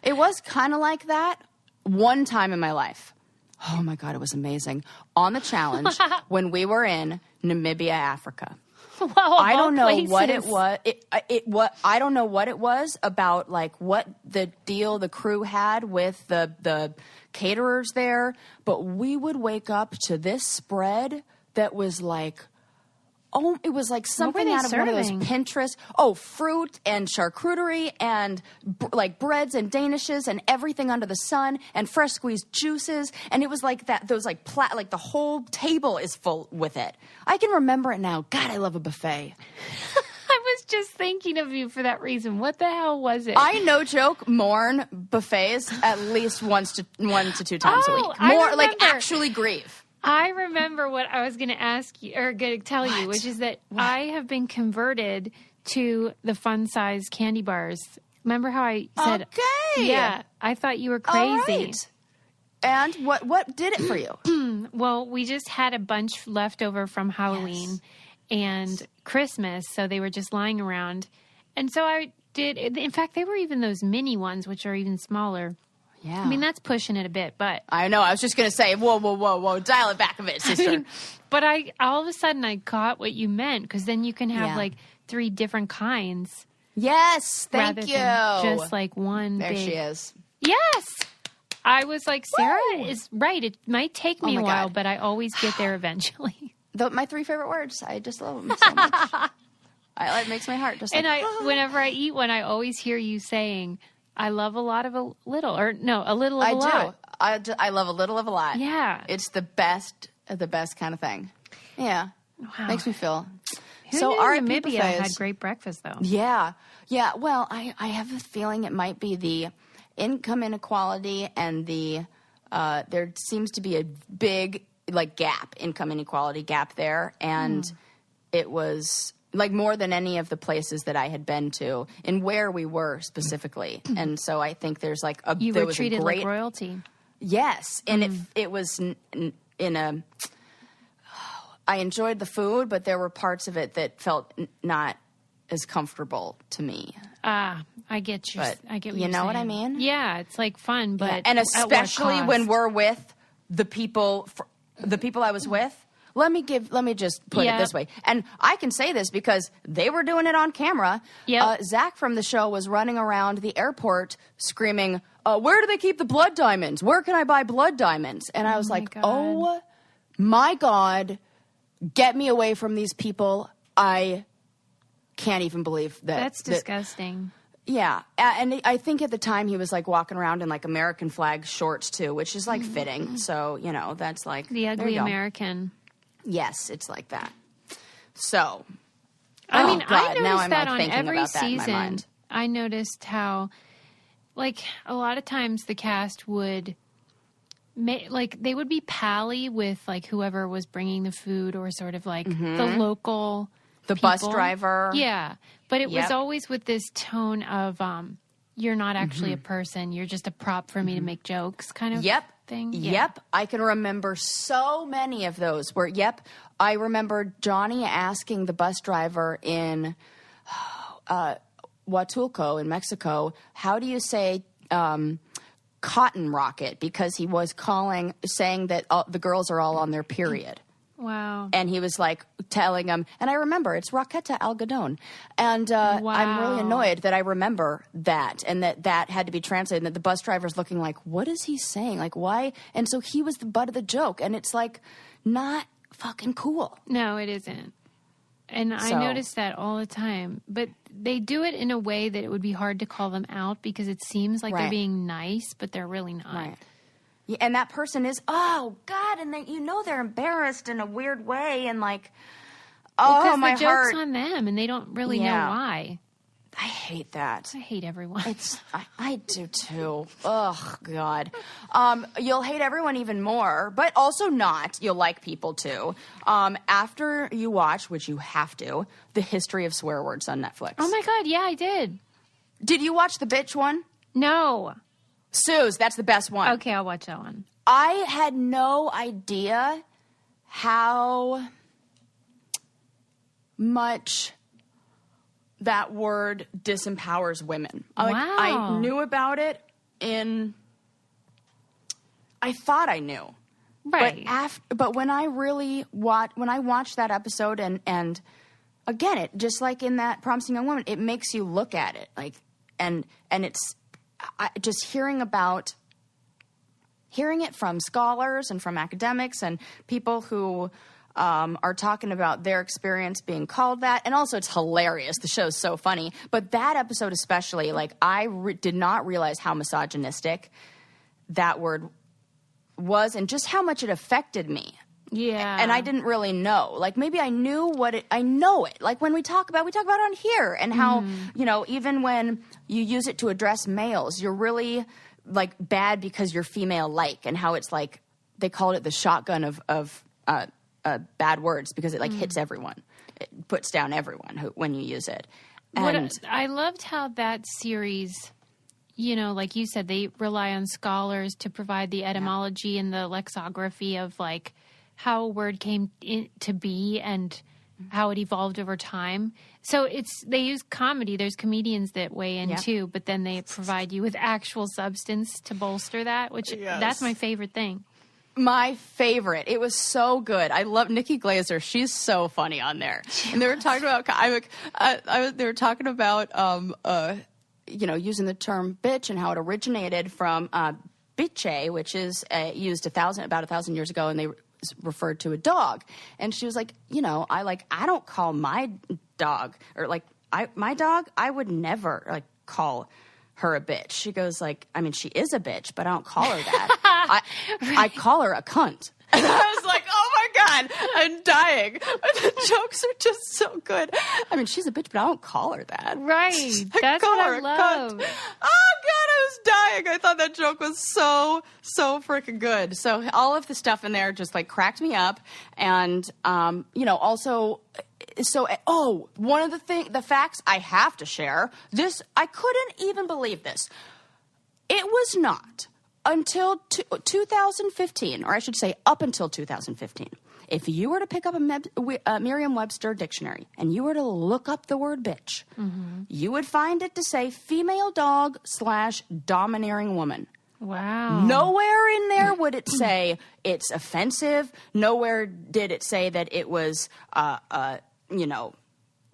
it was kind of like that one time in my life. Oh, my God, it was amazing. On the challenge when we were in Namibia, Africa. Well, I don't know what it was. I don't know what it was about, like, what the deal the crew had with the caterers there. But we would wake up to this spread that was like... Oh, it was like something out of one of those Pinterest. Oh, fruit and charcuterie and like breads and danishes and everything under the sun and fresh squeezed juices. And it was like that. Those like like the whole table is full with it. I can remember it now. God, I love a buffet. I was just thinking of you for that reason. What the hell was it? I, no joke, mourn buffets at least one to 2 times a week. More like actually grieve. I remember what I was going to ask you, or going to tell you, which is that I have been converted to the fun size candy bars. Remember how I said, okay. Yeah, I thought you were crazy. All right. And what did it for you? Well, we just had a bunch left over from Halloween and Christmas, so they were just lying around. And so I did, in fact, they were even those mini ones, which are even smaller. Yeah. I mean, that's pushing it a bit, but... I know. I was just going to say, whoa. Dial it back a bit, sister. I mean, but all of a sudden, I caught what you meant, because then you can have, like, 3 different kinds. Yes, thank you. Than just, like, one there big... she is. Yes! I was like, Sarah is right. It might take me a while, but I always get there eventually. My 3 favorite words. I just love them so much. It makes my heart just like... And whenever I eat one, I always hear you saying... I love a lot of a little, or no, a little of a lot. I love a little of a lot. Yeah. It's the best kind of thing. Yeah. Wow. Makes me feel. Who so knew our Namibia buffets had great breakfast, though. Yeah. Yeah. Well, I have a feeling it might be the income inequality and the, there seems to be a big, like, income inequality gap there. And it was... like more than any of the places that I had been to and where we were specifically. And so I think there's like you were treated like royalty. Yes. And it was in a, I enjoyed the food, but there were parts of it that felt not as comfortable to me. I get you. I get what you know what I mean? Yeah. It's like fun, but and especially when we're with the people I was with. Let me just put it this way. And I can say this because they were doing it on camera. Yep. Zach from the show was running around the airport screaming, where do they keep the blood diamonds? Where can I buy blood diamonds? And I was oh my God, get me away from these people. I can't even believe that. That's disgusting. Yeah. And I think at the time he was like walking around in like American flag shorts too, which is like fitting. So, that's like. The ugly American. Yes, it's like that. So, I noticed now I'm that like on thinking every about that in my season. mind. I noticed how, like, a lot of times the cast would, they would be pally with like whoever was bringing the food, or sort of like the local The people. bus driver. Yeah. But it was Yep. always with this tone of, you're not actually a person. You're just a prop for me to make jokes kind of thing. Yeah. Yep. I can remember so many of those where, I remember Johnny asking the bus driver in Huatulco in Mexico, how do you say cotton rocket? Because he was saying that the girls are all on their period. Wow. And he was like telling them, and I remember it's Raqueta Algodón. And I'm really annoyed that I remember that and that had to be translated and that the bus driver's looking like, what is he saying? Like, why? And so he was the butt of the joke. And it's like not fucking cool. No, it isn't. And I notice that all the time. But they do it in a way that it would be hard to call them out because it seems like they're being nice, but they're really not. Right. Yeah, and that person is, oh, God, and they're embarrassed in a weird way, and like, Well, my the heart. joke's on them, and they don't really know why. I hate that. I hate everyone. I do too. Oh, God. You'll hate everyone even more, but also not. You'll like people too. After you watch, which you have to, The History of Swear Words on Netflix. Oh, my God. Yeah, I did. Did you watch the bitch one? No. Suze, that's the best one. Okay, I'll watch that one. I had no idea how much that word disempowers women. Wow. I knew about it I thought I knew. Right. But when I watched that episode and again, it just like in that Promising Young Woman, it makes you look at it like, and it's just hearing it from scholars and from academics and people who are talking about their experience being called that. And also it's hilarious. The show's so funny. But that episode especially, like I did not realize how misogynistic that word was and just how much it affected me. Yeah. And I didn't really know. Like maybe I knew I know it. Like when we talk about it on here and how, even when you use it to address males, you're really like bad because you're female like and how it's like they called it the shotgun of bad words because it like hits everyone. It puts down everyone when you use it. And I loved how that series, like you said, they rely on scholars to provide the etymology and the lexicography of like how a word came to be and how it evolved over time. So they use comedy. There's comedians that weigh in too, but then they provide you with actual substance to bolster that, which that's my favorite thing. My favorite. It was so good. I love Nikki Glaser. She's so funny on there. And they were talking about, they were talking about, using the term bitch and how it originated from biche, which is used about 1,000 years ago, and they referred to a dog. And she was like, I don't call my dog or like my dog. I would never like call her a bitch. She goes like, I mean, she is a bitch, but I don't call her that. I call her a cunt. And I was like, oh my God, I'm dying. The jokes are just so good. I mean, she's a bitch, but I don't call her that. Right. That's what I love. Oh God, I was dying. I thought that joke was so freaking good. So all of the stuff in there just like cracked me up. And, also, one of the facts I have to share, I couldn't even believe this. It was not until 2015, or I should say up until 2015, if you were to pick up a Merriam-Webster dictionary and you were to look up the word bitch, you would find it to say female dog / domineering woman. Wow. Nowhere in there would it say it's offensive. Nowhere did it say that it was,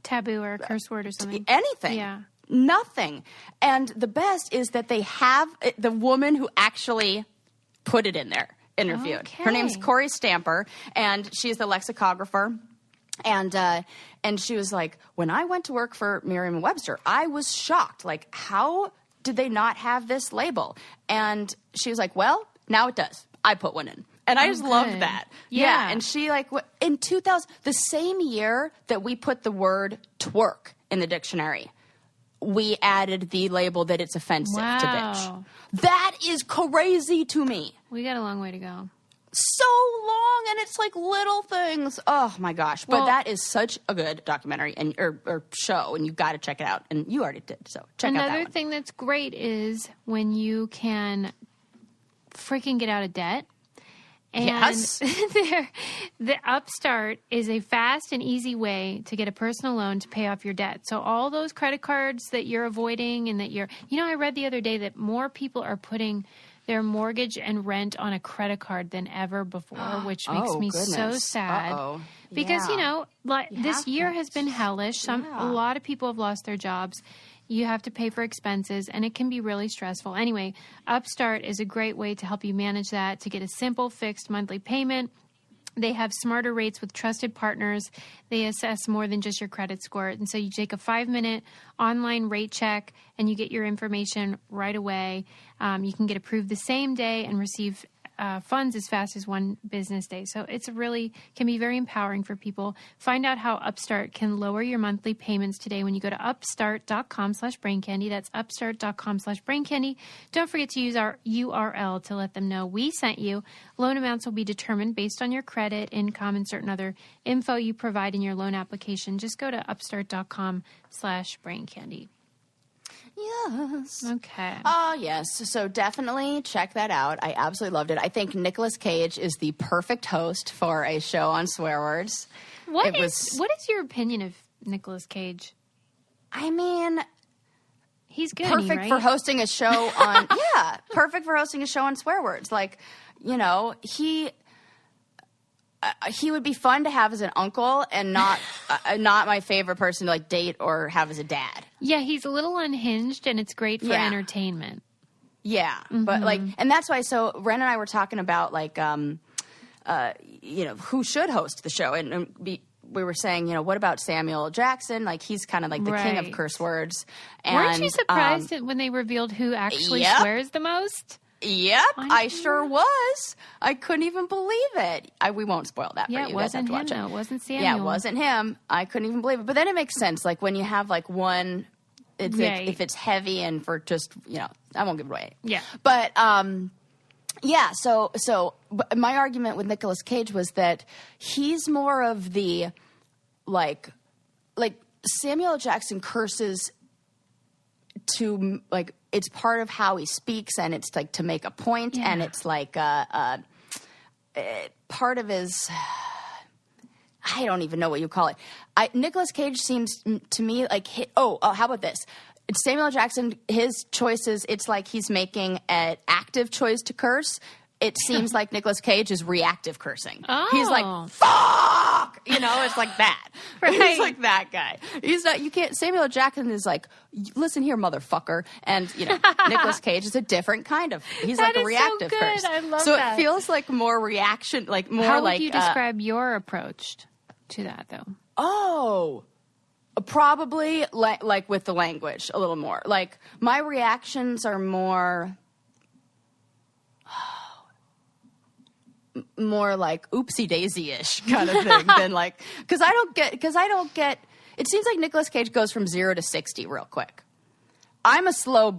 taboo or a curse word or something. Anything. Yeah. Nothing. And the best is that they have the woman who actually put it in there interviewed. Okay. Her name's Corey Stamper, and she's the lexicographer. And she was like, when I went to work for Merriam-Webster, I was shocked. Like, how did they not have this label? And she was like, well, now it does. I put one in. And I just loved that. Yeah. And she in 2000, the same year that we put the word twerk in the dictionary, we added the label that it's offensive to bitch. That is crazy to me. We got a long way to go. so long, and it's like little things. Oh my gosh. But that is such a good documentary and or show, and you've got to check it out. And you already did, so check out that one. Another thing that's great is when you can freaking get out of debt. And yes. The Upstart is a fast and easy way to get a personal loan to pay off your debt. So all those credit cards that you're avoiding and that I read the other day that more people are putting their mortgage and rent on a credit card than ever before, which makes me so sad. Uh-oh. Because, this year has been hellish. A lot of people have lost their jobs. You have to pay for expenses, and it can be really stressful. Anyway, Upstart is a great way to help you manage that, to get a simple fixed monthly payment. They have smarter rates with trusted partners. They assess more than just your credit score. And so you take a 5-minute online rate check, and you get your information right away. You can get approved the same day and receive funds as fast as one business day. So it's can be very empowering for people. Find out how Upstart can lower your monthly payments today when you go to upstart.com/braincandy. That's upstart.com/braincandy. Don't forget to use our URL to let them know we sent you. Loan amounts will be determined based on your credit, income, and certain other info you provide in your loan application. Just go to upstart.com/braincandy. Yes. Okay. Oh, yes. So definitely check that out. I absolutely loved it. I think Nicolas Cage is the perfect host for a show on swear words. What is your opinion of Nicolas Cage? I mean, he's good. Perfect for hosting a show on perfect for hosting a show on swear words. Like, he would be fun to have as an uncle and not my favorite person to date or have as a dad. Yeah, he's a little unhinged, and it's great for entertainment. Yeah, but and that's why. So Ren and I were talking about who should host the show, and we were saying, what about Samuel Jackson? He's kind of the king of curse words. And, weren't you surprised when they revealed who actually swears the most? Yep, I sure was. I couldn't even believe it. We won't spoil that for you. Yeah, it wasn't him, though. It wasn't Samuel. Yeah, it wasn't him. I couldn't even believe it. But then it makes sense. When you have, one, it's if it's heavy and for just, I won't give it away. Yeah. But, so my argument with Nicolas Cage was that he's more of the, Samuel Jackson curses to, it's part of how he speaks, and it's to make a point, and it's part of his. I don't even know what you call it. Nicolas Cage seems to me how about this? Samuel Jackson, his choices, it's he's making an active choice to curse. It seems like Nicolas Cage is reactive cursing. Oh. He's fuck! It's like that. Right. He's like that guy. He's not, you can't, Samuel Jackson is listen here, motherfucker. And, Nicolas Cage is a different kind of, he's that a reactive so good. curse. I love so that. It feels more reaction, more How would you describe your approach to that, though? Probably with the language a little more. My reactions are more oopsie daisy-ish kind of thing than because I don't get it seems like Nicolas Cage goes from 0 to 60 real quick. I'm a slow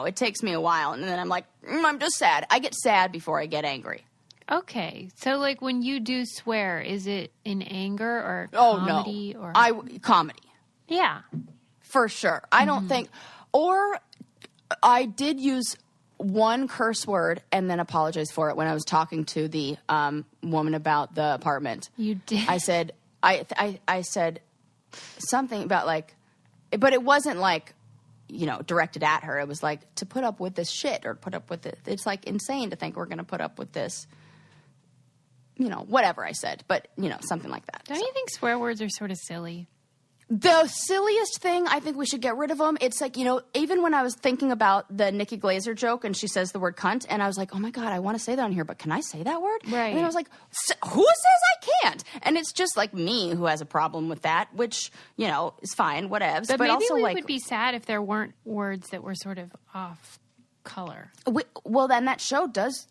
it takes me a while, and then I'm I'm just sad. I get sad before I get angry. Okay, so when you do swear, is it in anger or comedy? Oh no, comedy. Yeah, for sure. I don't think, or I did use one curse word and then apologize for it when I was talking to the woman about the apartment. You did. I said I said something about but it wasn't directed at her. It was to put up with this shit or put up with it. It's insane to think we're going to put up with this. Whatever I said, but something like that. Don't you think swear words are sort of silly? The silliest thing, I think we should get rid of them. It's even when I was thinking about the Nikki Glaser joke and she says the word cunt, and I was oh my God, I want to say that on here, but can I say that word? Right. And then I was who says I can't? And it's just me who has a problem with that, which, is fine, whatevs. But maybe also we would be sad if there weren't words that were sort of off color. Well, then that show does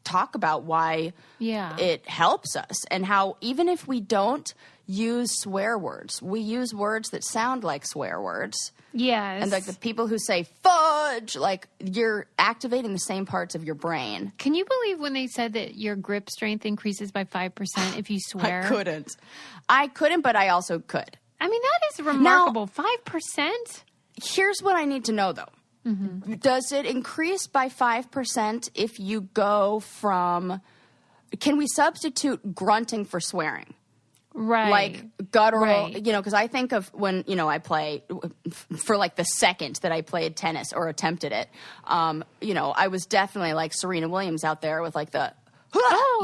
talk about why it helps us and how even if we don't use swear words. We use words that sound like swear words. Yes. And like the people who say fudge, like you're activating the same parts of your brain. Can you believe when they said that your grip strength increases by 5% if you swear? I couldn't, but I also could. I mean, that is remarkable. 5%? Here's what I need to know, though. Mm-hmm. Does it increase by 5% if you go from... Can we substitute grunting for swearing? Right. Like guttural, right. Because I think of when, I play, for like the second that I played tennis or attempted it, I was definitely like Serena Williams out there with like the,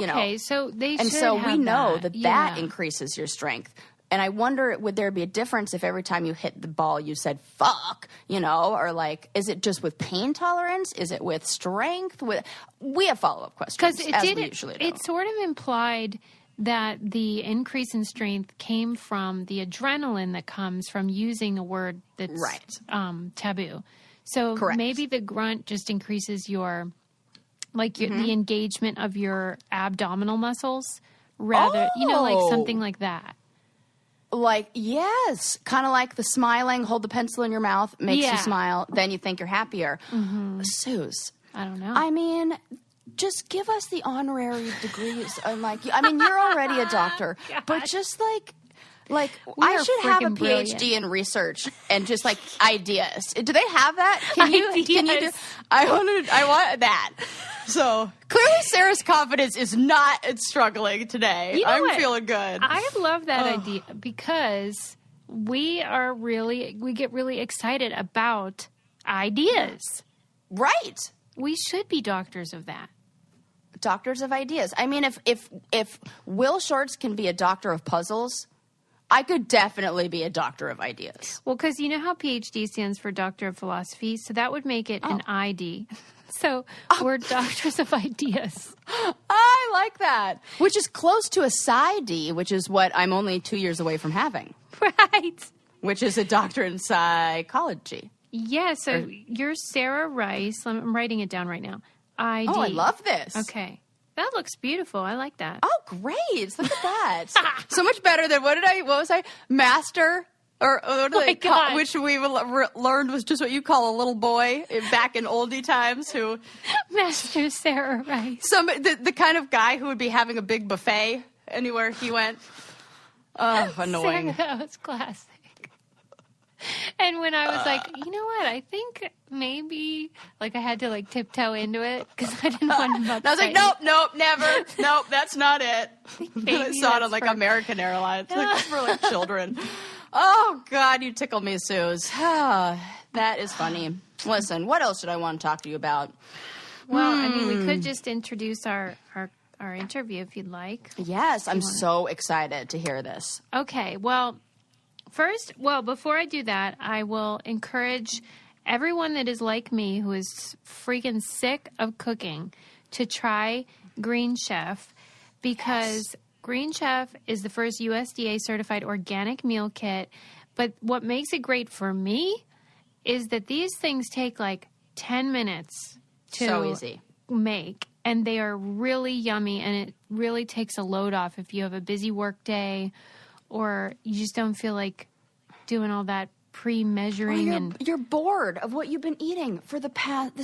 okay. So they should and so have we know that that increases your strength. And I wonder, would there be a difference if every time you hit the ball you said fuck, or like, is it just with pain tolerance? Is it with strength? We have follow-up questions, because we usually do. It sort of implied that the increase in strength came from the adrenaline that comes from using a word that's taboo. So Correct. Maybe the grunt just increases your the engagement of your abdominal muscles rather, like something like that. Like, yes, kind of like the smiling, hold the pencil in your mouth, makes you smile, then you think you're happier. Mm-hmm. Suze. I don't know. I mean, just give us the honorary degrees. You're already a doctor, but just like I should have a PhD brilliant. in research and just like ideas. Do they have that? Can you do? I want that. So clearly, Sarah's confidence is not struggling today. I'm feeling good. I love that idea because we get really excited about ideas. Right. We should be doctors of that. Doctors of ideas. I mean, if Will Shortz can be a doctor of puzzles, I could definitely be a doctor of ideas. Well, because you know how PhD stands for Doctor of Philosophy, so that would make it an ID. So we're doctors of ideas. I like that. Which is close to a PsyD, which is what I'm only 2 years away from having. Right. Which is a doctor in psychology. Yeah, so you're Sarah Rice. I'm writing it down right now. ID. Oh, I love this. Okay. That looks beautiful. I like that. Oh, great. Look at that. So much better than, what was I? Master? Or what do they call, which we learned was just what you call a little boy back in oldie times who... Master Sarah Rice. The kind of guy who would be having a big buffet anywhere he went. Oh, annoying. Sarah, that was classic. And when I was like, you know what, I think maybe, I had to, tiptoe into it because I didn't want him upset. I was like, nope, never. Nope, that's not it. I saw it on, American Airlines. For, children. Oh, God, you tickle me, Suze. That is funny. Listen, what else did I want to talk to you about? Well, we could just introduce our interview if you'd like. Yes, I'm so excited to hear this. Okay, well... before I do that, I will encourage everyone that is like me who is freaking sick of cooking to try Green Chef because Green Chef is the first USDA certified organic meal kit. But what makes it great for me is that these things take 10 minutes to make. And they are really yummy and it really takes a load off if you have a busy work day or you just don't feel like doing all that pre-measuring. You're bored of what you've been eating for the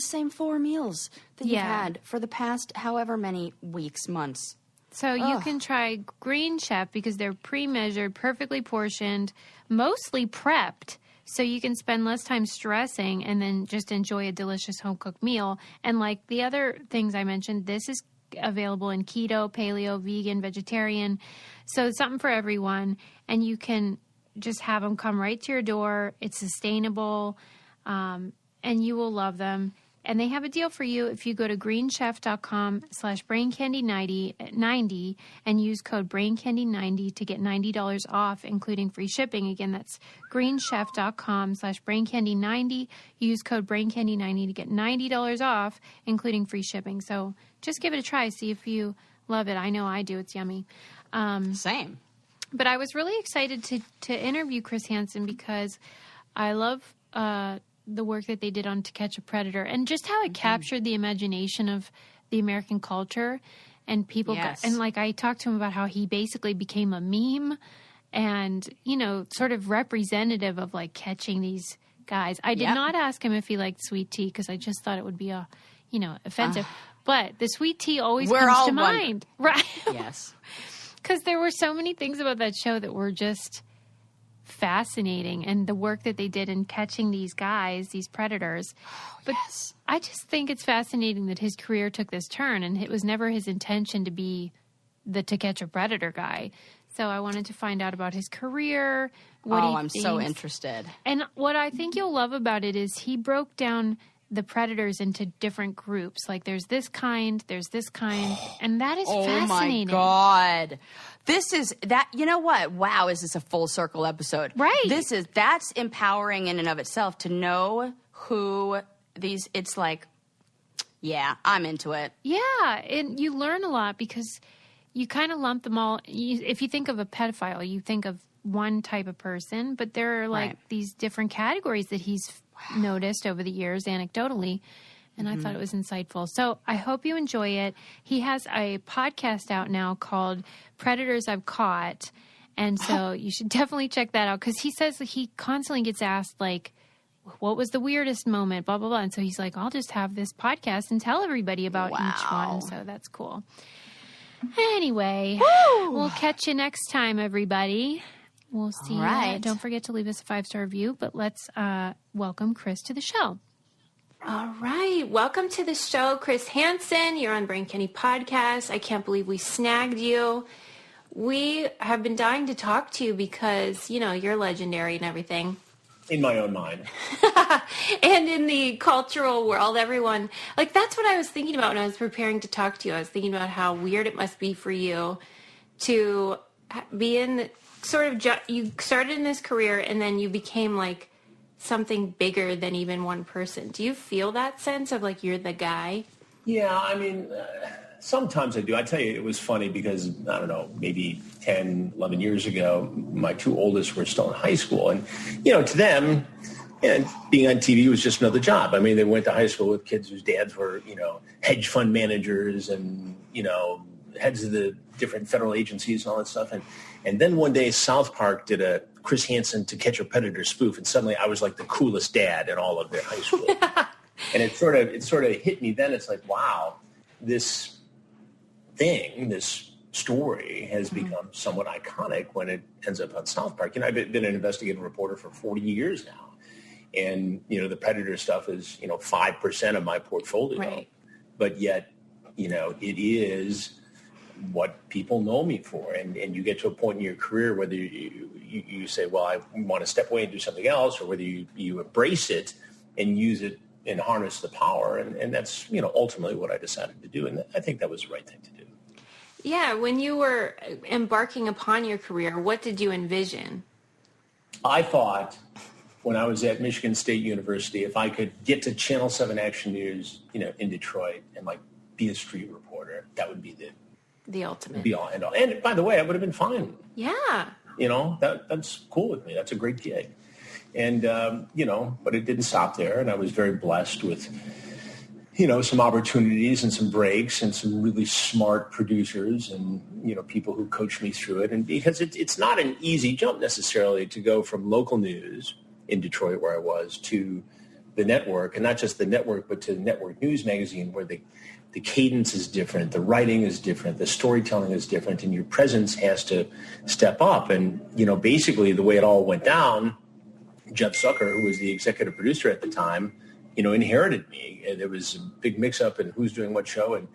same 4 meals that you've had for the past however many weeks, months. So you can try Green Chef because they're pre-measured, perfectly portioned, mostly prepped, so you can spend less time stressing and then just enjoy a delicious home-cooked meal. And like the other things I mentioned, this is available in keto, paleo, vegan, vegetarian. So it's something for everyone. And you can just have them come right to your door. It's sustainable, and you will love them. And they have a deal for you if you go to greenchef.com/braincandy90 and use code braincandy90 to get $90 off, including free shipping. Again, that's greenchef.com/braincandy90. Use code braincandy90 to get $90 off, including free shipping. So just give it a try. See if you love it. I know I do. It's yummy. Same. But I was really excited to interview Chris Hansen because I love the work that they did on To Catch a Predator and just how it captured the imagination of the American culture and people. Yes. And I talked to him about how he basically became a meme and, sort of representative of like catching these guys. I did not ask him if he liked sweet tea because I just thought it would be offensive. But the sweet tea always comes to mind. Right. Yes. Because there were so many things about that show that were just fascinating, and the work that they did in catching these guys, these predators. But I just think it's fascinating that his career took this turn, and it was never his intention to be the To Catch a Predator guy. So I wanted to find out about his career. I'm so interested. And what I think you'll love about it is he broke down the predators into different groups. Like there's this kind, and that is fascinating. Oh my God. This is that, you know what? Wow, is this a full circle episode? Right. That's empowering in and of itself to know who these, it's like, yeah, I'm into it. Yeah, and you learn a lot because you kind of lump them all. If you think of a pedophile, you think of one type of person, but there are like these different categories that he's noticed over the years anecdotally, and I thought it was insightful. So I hope you enjoy it. He has a podcast out now called Predators I've Caught, and so you should definitely check that out because he says that he constantly gets asked like, what was the weirdest moment, blah, blah, blah. And so he's like, I'll just have this podcast and tell everybody about each one. So that's cool. Anyway, we'll catch you next time, everybody. We'll see you. Right. Don't forget to leave us a 5-star review, but let's welcome Chris to the show. All right. Welcome to the show, Chris Hansen. You're on Brain Candy Podcast. I can't believe we snagged you. We have been dying to talk to you because, you're legendary and everything. In my own mind. And in the cultural world, everyone, like that's what I was thinking about when I was preparing to talk to you. I was thinking about how weird it must be for you to be in you started in this career and then you became like something bigger than even one person. Do you feel that sense of like you're the guy? Yeah, I mean, sometimes I do. I tell you, it was funny because, I don't know, maybe 10, 11 years ago, my two oldest were still in high school. And, to them, and being on TV was just another job. I mean, they went to high school with kids whose dads were, hedge fund managers and, heads of the different federal agencies and all that stuff. And then one day South Park did a Chris Hansen To Catch a Predator spoof. And suddenly I was like the coolest dad in all of their high school. And it sort of hit me then. It's like, wow, this story has become somewhat iconic when it ends up on South Park. I've been an investigative reporter for 40 years now. And, the Predator stuff is, 5% of my portfolio. Right. But yet, it is what people know me for. And you get to a point in your career whether you say, well, I want to step away and do something else, or whether you embrace it and use it and harness the power. And that's, ultimately what I decided to do. And I think that was the right thing to do. Yeah. When you were embarking upon your career, what did you envision? I thought when I was at Michigan State University, if I could get to Channel 7 Action News, in Detroit and like be a street reporter, that would be the ultimate. Be all and all. And by the way, I would have been fine. Yeah. That's cool with me. That's a great gig. And, but it didn't stop there. And I was very blessed with, some opportunities and some breaks and some really smart producers and, people who coached me through it. And because it's not an easy jump necessarily to go from local news in Detroit where I was to the network, and not just the network, but to the network news magazine where the cadence is different, the writing is different, the storytelling is different, and your presence has to step up. And, basically the way it all went down, Jeff Zucker, who was the executive producer at the time, inherited me. And there was a big mix-up in who's doing what show. And,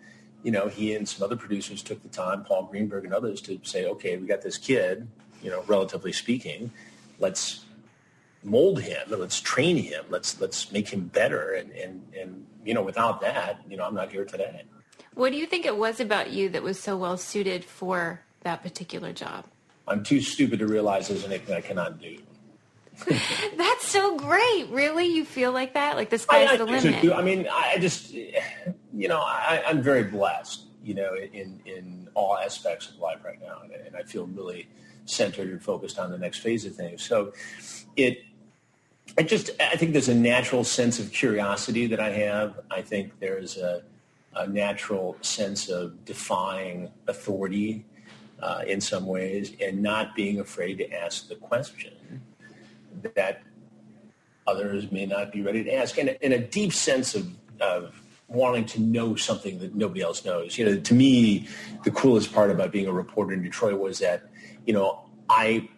he and some other producers took the time, Paul Greenberg and others, to say, okay, we got this kid, relatively speaking, let's mold him and let's train him. Let's make him better. And without that, I'm not here today. What do you think it was about you that was so well suited for that particular job? I'm too stupid to realize there's anything I cannot do. That's so great. Really? You feel like that? Like the sky's the limit? I mean, I just, I'm very blessed, in all aspects of life right now. And I feel really centered and focused on the next phase of things. So I think there's a natural sense of curiosity that I have. I think there's a natural sense of defying authority. in some ways, and not being afraid to ask the question that others may not be ready to ask. And in a deep sense of wanting to know something that nobody else knows. You know, to me, the coolest part about being a reporter in Detroit was that, you know, I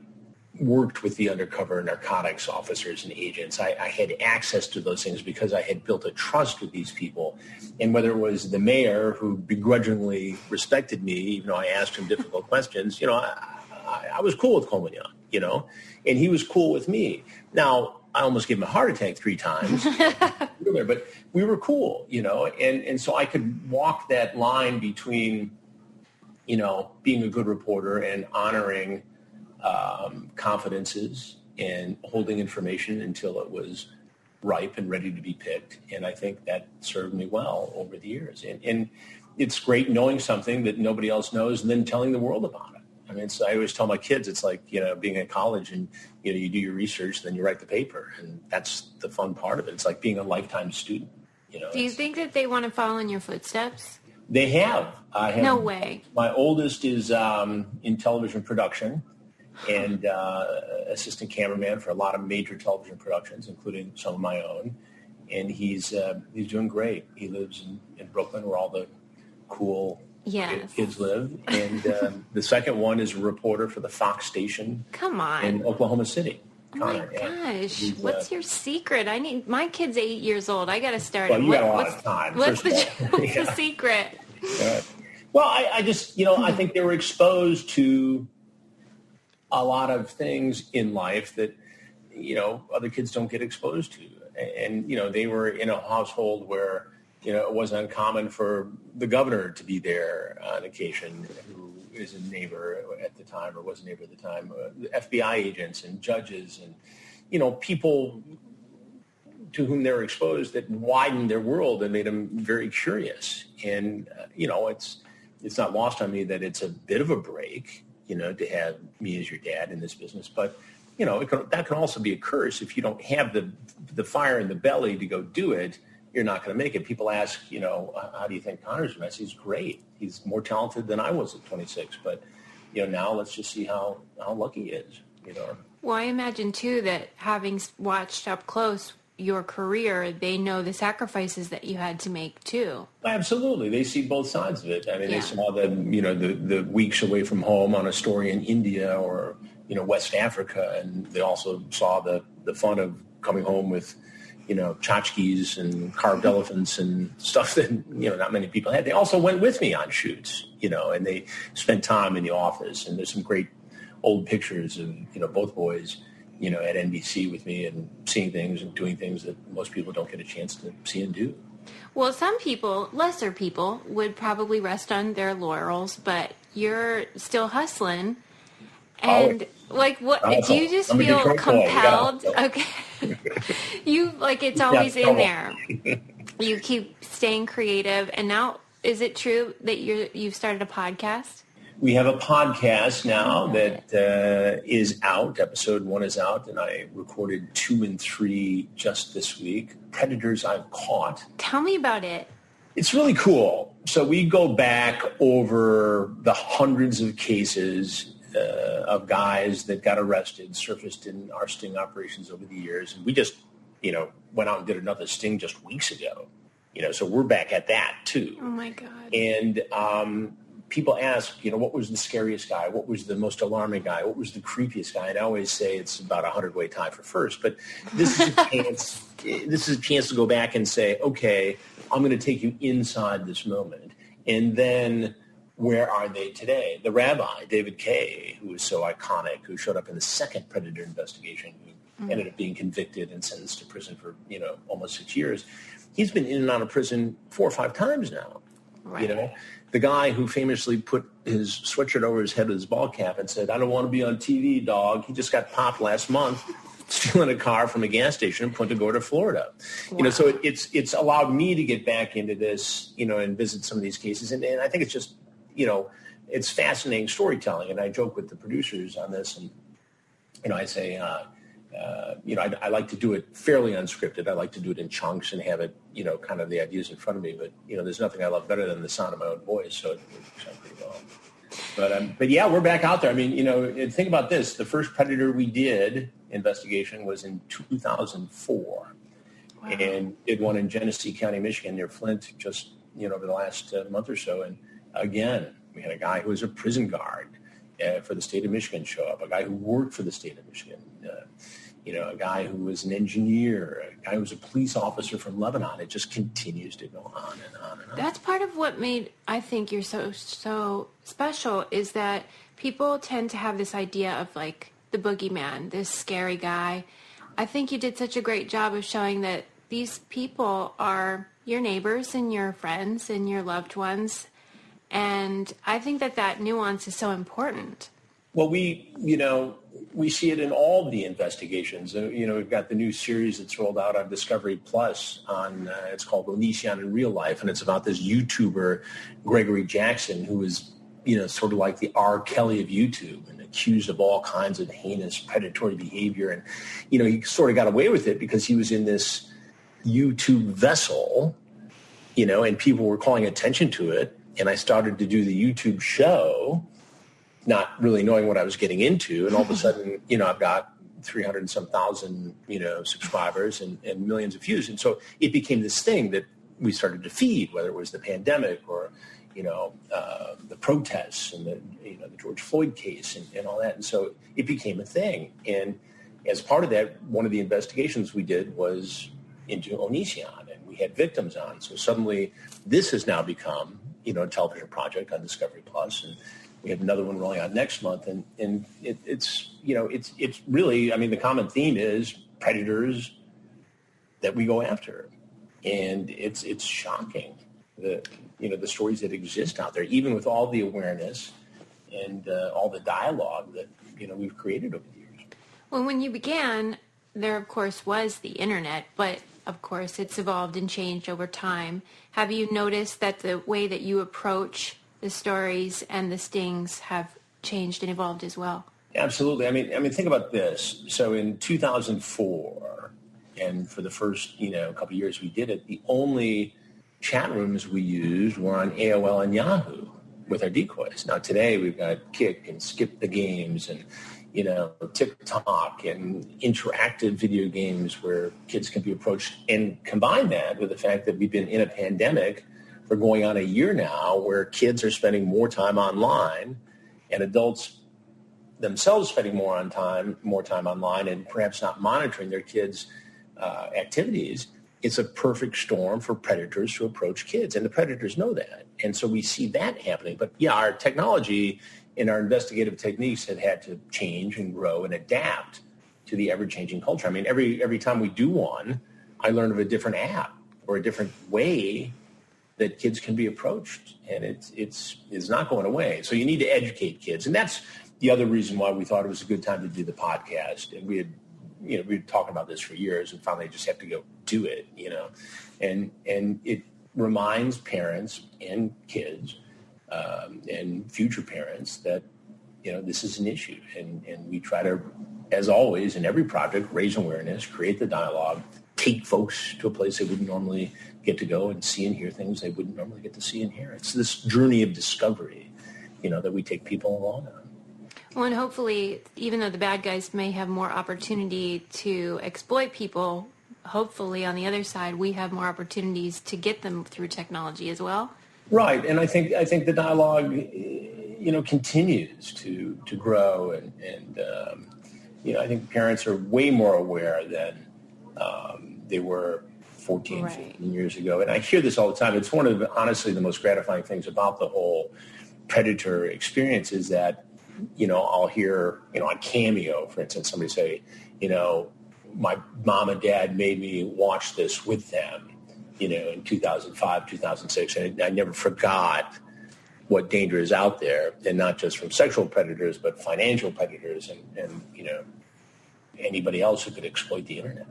worked with the undercover narcotics officers and agents. I had access to those things because I had built a trust with these people. And whether it was the mayor who begrudgingly respected me, even though I asked him difficult questions, you know, I was cool with Coleman Young, you know, and he was cool with me. Now, I almost gave him a heart attack 3 times, but we were cool, you know, and so I could walk that line between, you know, being a good reporter and honoring confidences and holding information until it was ripe and ready to be picked. And I think that served me well over the years. And it's great knowing something that nobody else knows and then telling the world about it. I mean, so I always tell my kids, it's like, you know, being in college and, you know, you do your research, then you write the paper. And that's the fun part of it. It's like being a lifetime student, you know. Do you think that they want to follow in your footsteps? They have. I have. No way. My oldest is in television production and assistant cameraman for a lot of major television productions, including some of my own. And he's doing great. He lives in Brooklyn, where all the cool kids live. And the second one is a reporter for the Fox station. Come on. In Oklahoma City. Oh my gosh. What's your secret? My kid's 8 years old. I got to start. Well, you got a lot of time. What's the secret? Well, I just, you know, I think they were exposed to a lot of things in life that, you know, other kids don't get exposed to. And, you know, they were in a household where, you know, it wasn't uncommon for the governor to be there on occasion, who is a neighbor at the time or was a neighbor at the time, FBI agents and judges and, you know, people to whom they were exposed that widened their world and made them very curious. And, you know, it's not lost on me that it's a bit of a break, you know, to have me as your dad in this business. But, you know, that can also be a curse if you don't have the fire in the belly to go do it. You're not going to make it. People ask, you know, how do you think Connor's doing? I say, he's great. He's more talented than I was at 26. But, you know, now let's just see how lucky he is, you know. Well, I imagine, too, that having watched up close your career, they know the sacrifices that you had to make, too. Absolutely. They see both sides of it. I mean, they saw the weeks away from home on a story in India or, you know, West Africa. And they also saw the fun of coming home with, you know, tchotchkes and carved elephants and stuff that, you know, not many people had. They also went with me on shoots, you know, and they spent time in the office. And there's some great old pictures of, you know, both boys, you know, at NBC with me and seeing things and doing things that most people don't get a chance to see and do. Well, some people, lesser people, would probably rest on their laurels, but you're still hustling. And like, what do you just feel compelled? Okay. You like, it's always in there. You keep staying creative. And now, is it true that you've started a podcast? We have a podcast now that is out. Episode 1 is out, and I recorded 2 and 3 just this week. Predators I've Caught. Tell me about it. It's really cool. So we go back over the hundreds of cases of guys that got arrested, surfaced in our sting operations over the years. And we just, you know, went out and did another sting just weeks ago. You know, so we're back at that too. Oh my God. And people ask, you know, what was the scariest guy? What was the most alarming guy? What was the creepiest guy? And I always say it's about a 100-way tie for first. But this is a chance. This is a chance to go back and say, okay, I'm going to take you inside this moment, and then where are they today? The rabbi, David Kay, who was so iconic, who showed up in the second Predator investigation, who ended up being convicted and sentenced to prison for, you know, almost 6 years. He's been in and out of prison 4 or 5 times now. Right. You know, the guy who famously put his sweatshirt over his head with his ball cap and said, "I don't want to be on TV, dog." He just got popped last month stealing a car from a gas station in Punta Gorda, Florida. Wow. You know, so it's allowed me to get back into this, you know, and visit some of these cases. And I think it's just, you know, it's fascinating storytelling. And I joke with the producers on this, and, you know, I say, you know, I like to do it fairly unscripted. I like to do it in chunks and have it, you know, kind of the ideas in front of me. But, you know, there's nothing I love better than the sound of my own voice. So it works out pretty well. But yeah, we're back out there. I mean, think about this. The first Predator we did investigation was in 2004. Wow. And did one in Genesee County, Michigan, near Flint, just, over the last month or so. And again, we had a guy who was a prison guard for the state of Michigan show up, a guy who worked for the state of Michigan, a guy who was an engineer, a guy who was a police officer from Lebanon. It just continues to go on and on and on. That's part of what made, I think, you're so special, is that people tend to have this idea of like the boogeyman, this scary guy. I think you did such a great job of showing that these people are your neighbors and your friends and your loved ones. And I think that nuance is so important. Well, we see it in all the investigations. We've got the new series that's rolled out on Discovery Plus on, it's called Onision in Real Life. And it's about this YouTuber, Gregory Jackson, who is, sort of like the R. Kelly of YouTube and accused of all kinds of heinous predatory behavior. And, he sort of got away with it because he was in this YouTube vessel, and people were calling attention to it. And I started to do the YouTube show, not really knowing what I was getting into. And all of a sudden, I've got 300 and some thousand, subscribers and millions of views. And so it became this thing that we started to feed, whether it was the pandemic or, the protests and the George Floyd case and all that. And so it became a thing. And as part of that, one of the investigations we did was into Onision, and we had victims on. So suddenly this has now become, a television project on Discovery Plus, and we have another one rolling out next month. And it's really, the common theme is predators that we go after. And it's shocking, the stories that exist out there, even with all the awareness and all the dialogue that, we've created over the years. Well, when you began, there, of course, was the internet, but of course, it's evolved and changed over time. Have you noticed that the way that you approach the stories and the stings have changed and evolved as well? Absolutely. I mean, think about this. So in 2004, and for the first, couple of years we did it, the only chat rooms we used were on AOL and Yahoo with our decoys. Now today we've got Kick and Skip the Games and TikTok and interactive video games where kids can be approached, and combine that with the fact that we've been in a pandemic for going on a year now where kids are spending more time online and adults themselves spending more time online and perhaps not monitoring their kids' activities. It's a perfect storm for predators to approach kids, and the predators know that. And so we see that happening. But yeah, our technology and our investigative techniques have had to change and grow and adapt to the ever-changing culture. I mean, every time we do one, I learn of a different app or a different way that kids can be approached, and it's not going away. So you need to educate kids, and that's the other reason why we thought it was a good time to do the podcast. And we were talking about this for years, and finally just have to go do it, and it reminds parents and kids and future parents that, this is an issue. And we try to, as always, in every project, raise awareness, create the dialogue, take folks to a place they wouldn't normally get to go and see and hear things they wouldn't normally get to see and hear. It's this journey of discovery, that we take people along on. Well, and hopefully, even though the bad guys may have more opportunity to exploit people, hopefully on the other side, we have more opportunities to get them through technology as well. Right, and I think the dialogue, continues to grow, and I think parents are way more aware than they were 14, 15 years ago. And I hear this all the time. It's one of, honestly, the most gratifying things about the whole predator experience is that, I'll hear, on Cameo, for instance, somebody say, my mom and dad made me watch this with them, in 2005, 2006. And I never forgot what danger is out there, and not just from sexual predators, but financial predators and anybody else who could exploit the internet.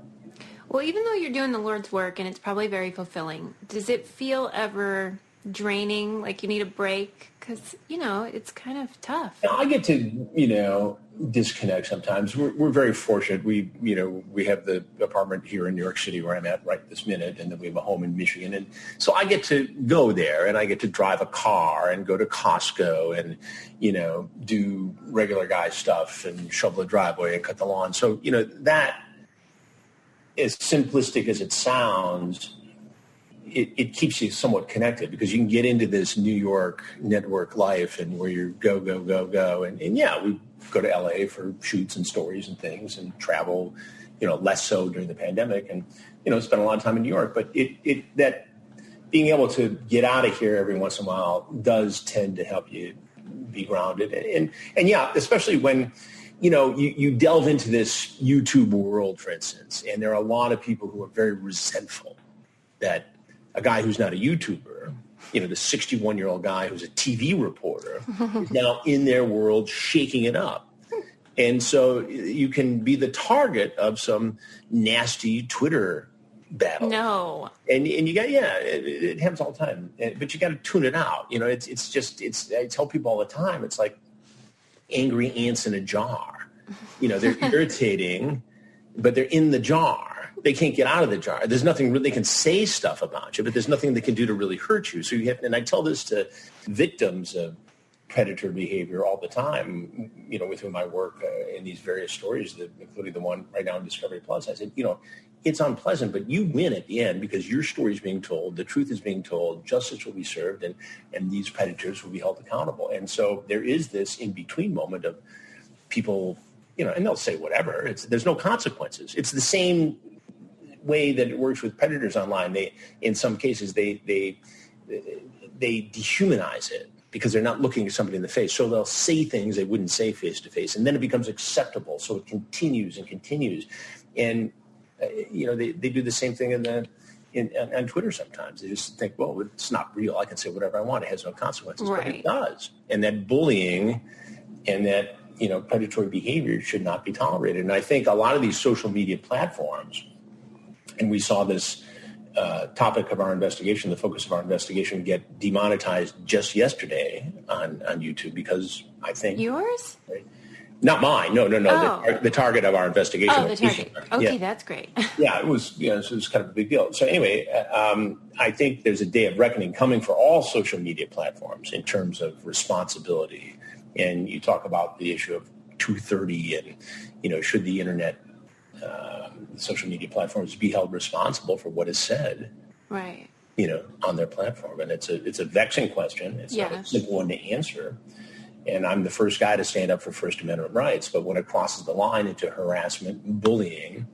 Well, even though you're doing the Lord's work and it's probably very fulfilling, does it feel ever draining, like you need a break? Because, it's kind of tough. I get to, disconnect sometimes. We're very fortunate. We have the apartment here in New York City where I'm at right this minute, and then we have a home in Michigan. And so I get to go there, and I get to drive a car and go to Costco and, do regular guy stuff and shovel the driveway and cut the lawn. So, that, as simplistic as it sounds, it keeps you somewhat connected because you can get into this New York network life and where you go. And yeah, we go to LA for shoots and stories and things and travel, less so during the pandemic and, spend a lot of time in New York. But that being able to get out of here every once in a while does tend to help you be grounded. And yeah, especially when, you delve into this YouTube world, for instance, and there are a lot of people who are very resentful that a guy who's not a YouTuber, the 61-year-old guy who's a TV reporter is now in their world shaking it up. And so you can be the target of some nasty Twitter battle. No. And you got, it happens all the time. But you got to tune it out. I tell people all the time, it's like angry ants in a jar. They're irritating, but they're in the jar. They can't get out of the jar. There's nothing they can say stuff about you, but there's nothing they can do to really hurt you. So and I tell this to victims of predator behavior all the time, with whom I work in these various stories, including the one right now on Discovery Plus. I said, it's unpleasant, but you win at the end because your story is being told, the truth is being told, justice will be served, and these predators will be held accountable. And so there is this in-between moment of people, and they'll say whatever. There's no consequences. It's the same way that it works with predators online. In some cases, they dehumanize it because they're not looking at somebody in the face. So they'll say things they wouldn't say face to face, and then it becomes acceptable. So it continues and continues, and they do the same thing on Twitter sometimes. They just think, well, it's not real. I can say whatever I want. It has no consequences, right. But it does. And that bullying and that predatory behavior should not be tolerated. And I think a lot of these social media platforms. And we saw this topic of our investigation, the focus of our investigation, get demonetized just yesterday on YouTube because I think... Yours? Right? Not mine. No. Oh. The target of our investigation. Oh, the target. Okay, yeah. That's great. Yeah, it was. So it was kind of a big deal. So anyway, I think there's a day of reckoning coming for all social media platforms in terms of responsibility. And you talk about the issue of 230 and, should the internet... social media platforms be held responsible for what is said, right? On their platform, and it's a vexing question. It's not a simple one to answer. And I'm the first guy to stand up for First Amendment rights, but when it crosses the line into harassment, bullying,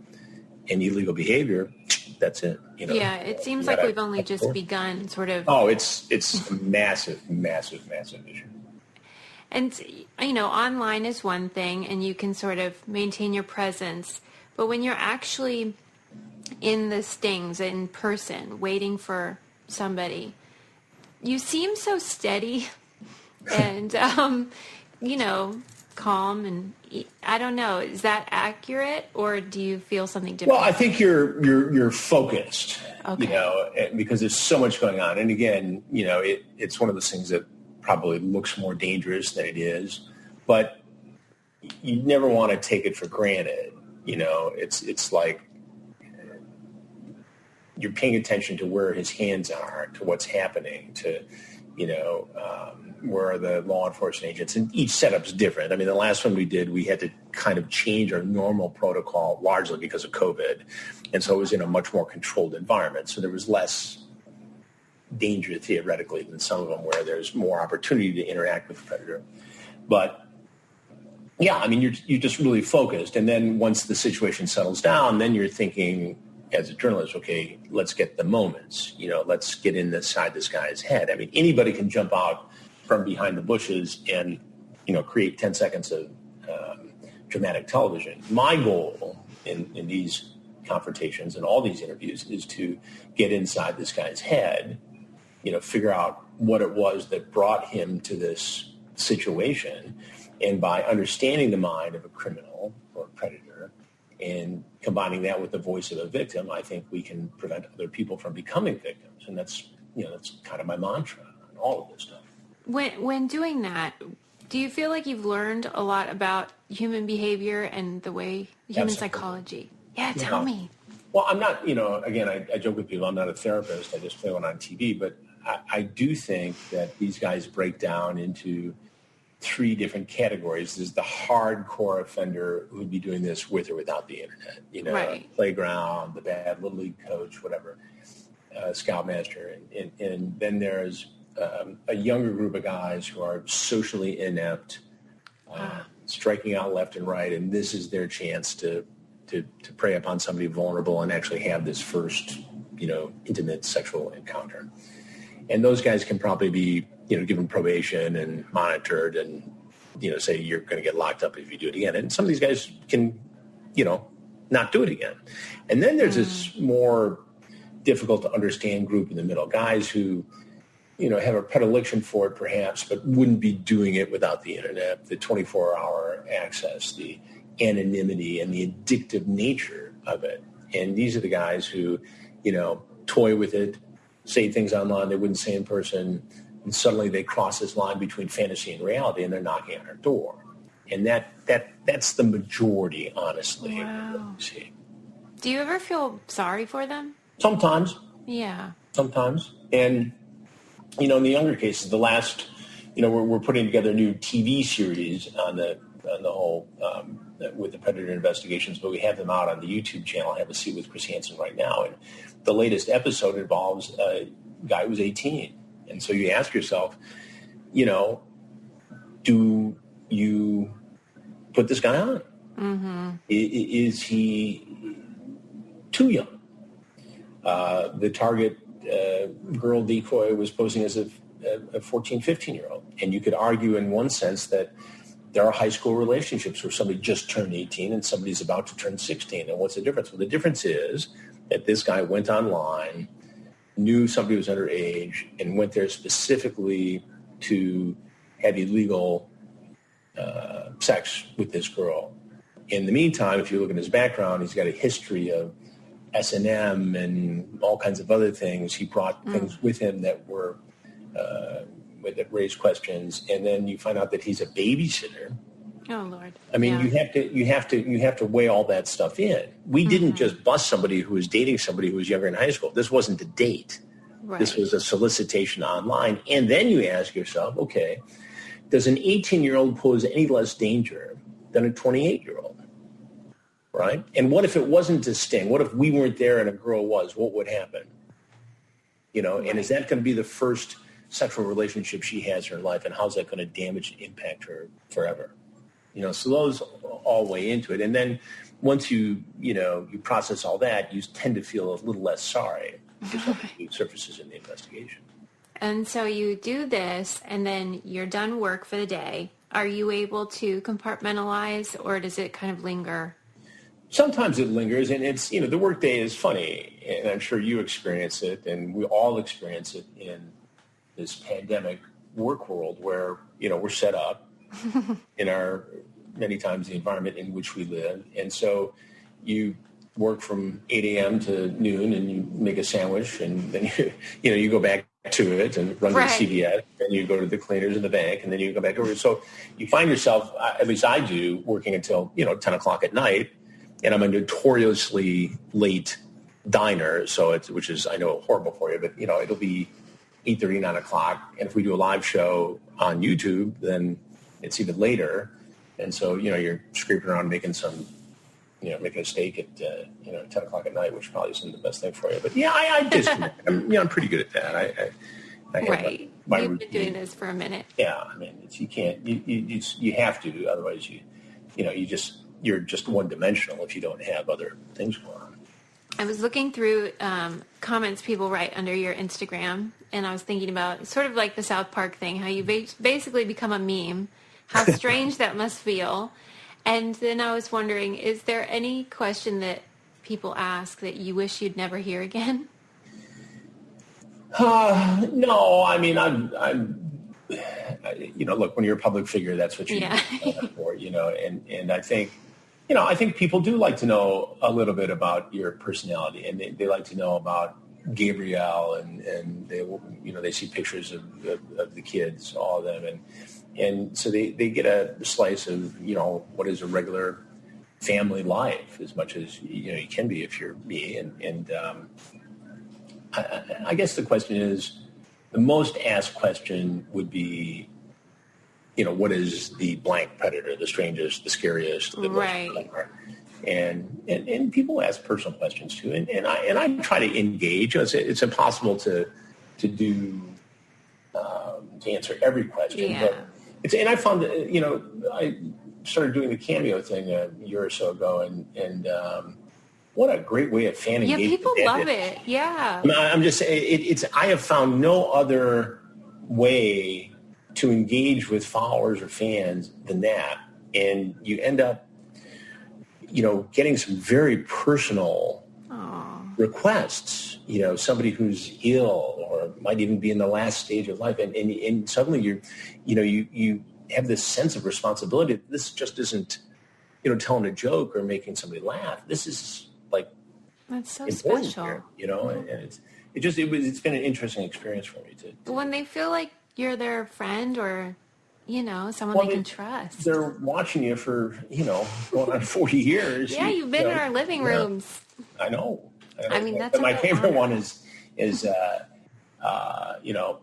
and illegal behavior, that's it. Yeah, it seems like we've only just begun, sort of. Oh, it's a massive issue. And online is one thing, and you can sort of maintain your presence. But when you're actually in the stings in person, waiting for somebody, you seem so steady and, calm. And I don't know, is that accurate, or do you feel something different? Well, I think you're focused, okay. Because there's so much going on. And again, it's one of those things that probably looks more dangerous than it is, but you never want to take it for granted. It's like you're paying attention to where his hands are, to what's happening, to, where are the law enforcement agents. And each setup's different. I mean, the last one we did, we had to kind of change our normal protocol largely because of COVID. And so it was in a much more controlled environment. So there was less danger theoretically than some of them where there's more opportunity to interact with the predator. But yeah, I mean, you're just really focused. And then once the situation settles down, then you're thinking as a journalist, okay, let's get the moments, let's get inside this guy's head. I mean, anybody can jump out from behind the bushes and, create 10 seconds of dramatic television. My goal in these confrontations and all these interviews is to get inside this guy's head, figure out what it was that brought him to this situation. And by understanding the mind of a criminal or a predator and combining that with the voice of a victim, I think we can prevent other people from becoming victims. And that's kind of my mantra on all of this stuff. When doing that, Do you feel like you've learned a lot about human behavior and the way human psychology? Yeah, tell me. Well, I'm not, again, I joke with people, I'm not a therapist. I just play one on TV. But I do think that these guys break down into 3 different categories. There's the hardcore offender who would be doing this with or without the internet, right. Playground, the bad little league coach, whatever, scoutmaster. And then there's a younger group of guys who are socially inept, striking out left and right, and this is their chance to prey upon somebody vulnerable and actually have this first, intimate sexual encounter. And those guys can probably be, given probation and monitored and, say you're going to get locked up if you do it again. And some of these guys can, not do it again. And then there's this more difficult to understand group in the middle, guys who, have a predilection for it perhaps, but wouldn't be doing it without the internet, the 24-hour access, the anonymity and the addictive nature of it. And these are the guys who, toy with it, say things online they wouldn't say in person, and suddenly they cross this line between fantasy and reality and they're knocking on our door. And that's the majority, honestly. Wow. Do you ever feel sorry for them? Sometimes. Yeah. Sometimes. And in the younger cases, the last, we're putting together a new TV series on the whole with the predator investigations, but we have them out on the YouTube channel. I have a seat with Chris Hansen right now, and the latest episode involves a guy who's 18, and so you ask yourself, do you put this guy on? Mm-hmm. Is he too young? The target girl decoy was posing as a 14, 15-year-old. And you could argue in one sense that there are high school relationships where somebody just turned 18 and somebody's about to turn 16. And what's the difference? Well, the difference is that this guy went online, knew somebody was underage, and went there specifically to have illegal sex with this girl. In the meantime, if you look at his background, he's got a history of S&M and all kinds of other things. He brought things with him that were that raised questions, and then you find out that he's a babysitter. Oh Lord! I mean, you have to weigh all that stuff in. We didn't just bust somebody who was dating somebody who was younger in high school. This wasn't a date. Right. This was a solicitation online, and then you ask yourself, okay, does an 18-year-old pose any less danger than a 28-year-old? Right? And what if it wasn't a sting? What if we weren't there and a girl was? What would happen? Right. And is that going to be the first sexual relationship she has in her life? And how's that going to damage and impact her forever? So those all weigh into it. And then once you process all that, you tend to feel a little less sorry because it surfaces in the investigation. And so you do this, and then you're done work for the day. Are you able to compartmentalize, or does it kind of linger? Sometimes it lingers, and it's, the workday is funny, and I'm sure you experience it, and we all experience it in this pandemic work world where, we're set up in our, many times, the environment in which we live. And so you work from 8 a.m. to noon, and you make a sandwich, and then you go back to it and run to the CVS, and you go to the cleaners in the bank, and then you go back over. So you find yourself, at least I do, working until, 10 o'clock at night. And I'm a notoriously late diner, which is, I know, horrible for you, but, it'll be 8:30, 9 o'clock. And if we do a live show on YouTube, then it's even later. And so, you're scraping around making making a steak at, 10 o'clock at night, which probably isn't the best thing for you. But, yeah, I disconnect. I'm pretty good at that. I have right. my You've routine. been doing this for a minute. Yeah, I mean, you can't, you have to, otherwise you're just one-dimensional if you don't have other things going on. I was looking through comments people write under your Instagram, and I was thinking about sort of like the South Park thing, how you basically become a meme, how strange that must feel. And then I was wondering, is there any question that people ask that you wish you'd never hear again? No, I mean, look, when you're a public figure, that's what you're for, and I think, I think people do like to know a little bit about your personality, and they like to know about Gabrielle, and they see pictures of the kids, all of them, And so they get a slice of, what is a regular family life as much as, you can be if you're me. And I guess the question is, the most asked question would be, what is the blank predator, the strangest, the scariest, the right. most clever? And people ask personal questions too. And I try to engage. It's impossible to do, to answer every question. Yeah. But and I found that, I started doing the cameo thing a year or so ago, and what a great way of fan engagement. Yeah, people love it. Yeah. I'm just saying, I have found no other way to engage with followers or fans than that. And you end up, getting some very personal requests, somebody who's ill or might even be in the last stage of life. And suddenly you have this sense of responsibility. This just isn't, telling a joke or making somebody laugh. This is that's so important special. Here, and it's been an interesting experience for me to when they feel like you're their friend or, someone they can trust. They're watching you for, going on 40 years. Yeah, you've been in our living rooms. I know. I mean, that's my favorite honor. one is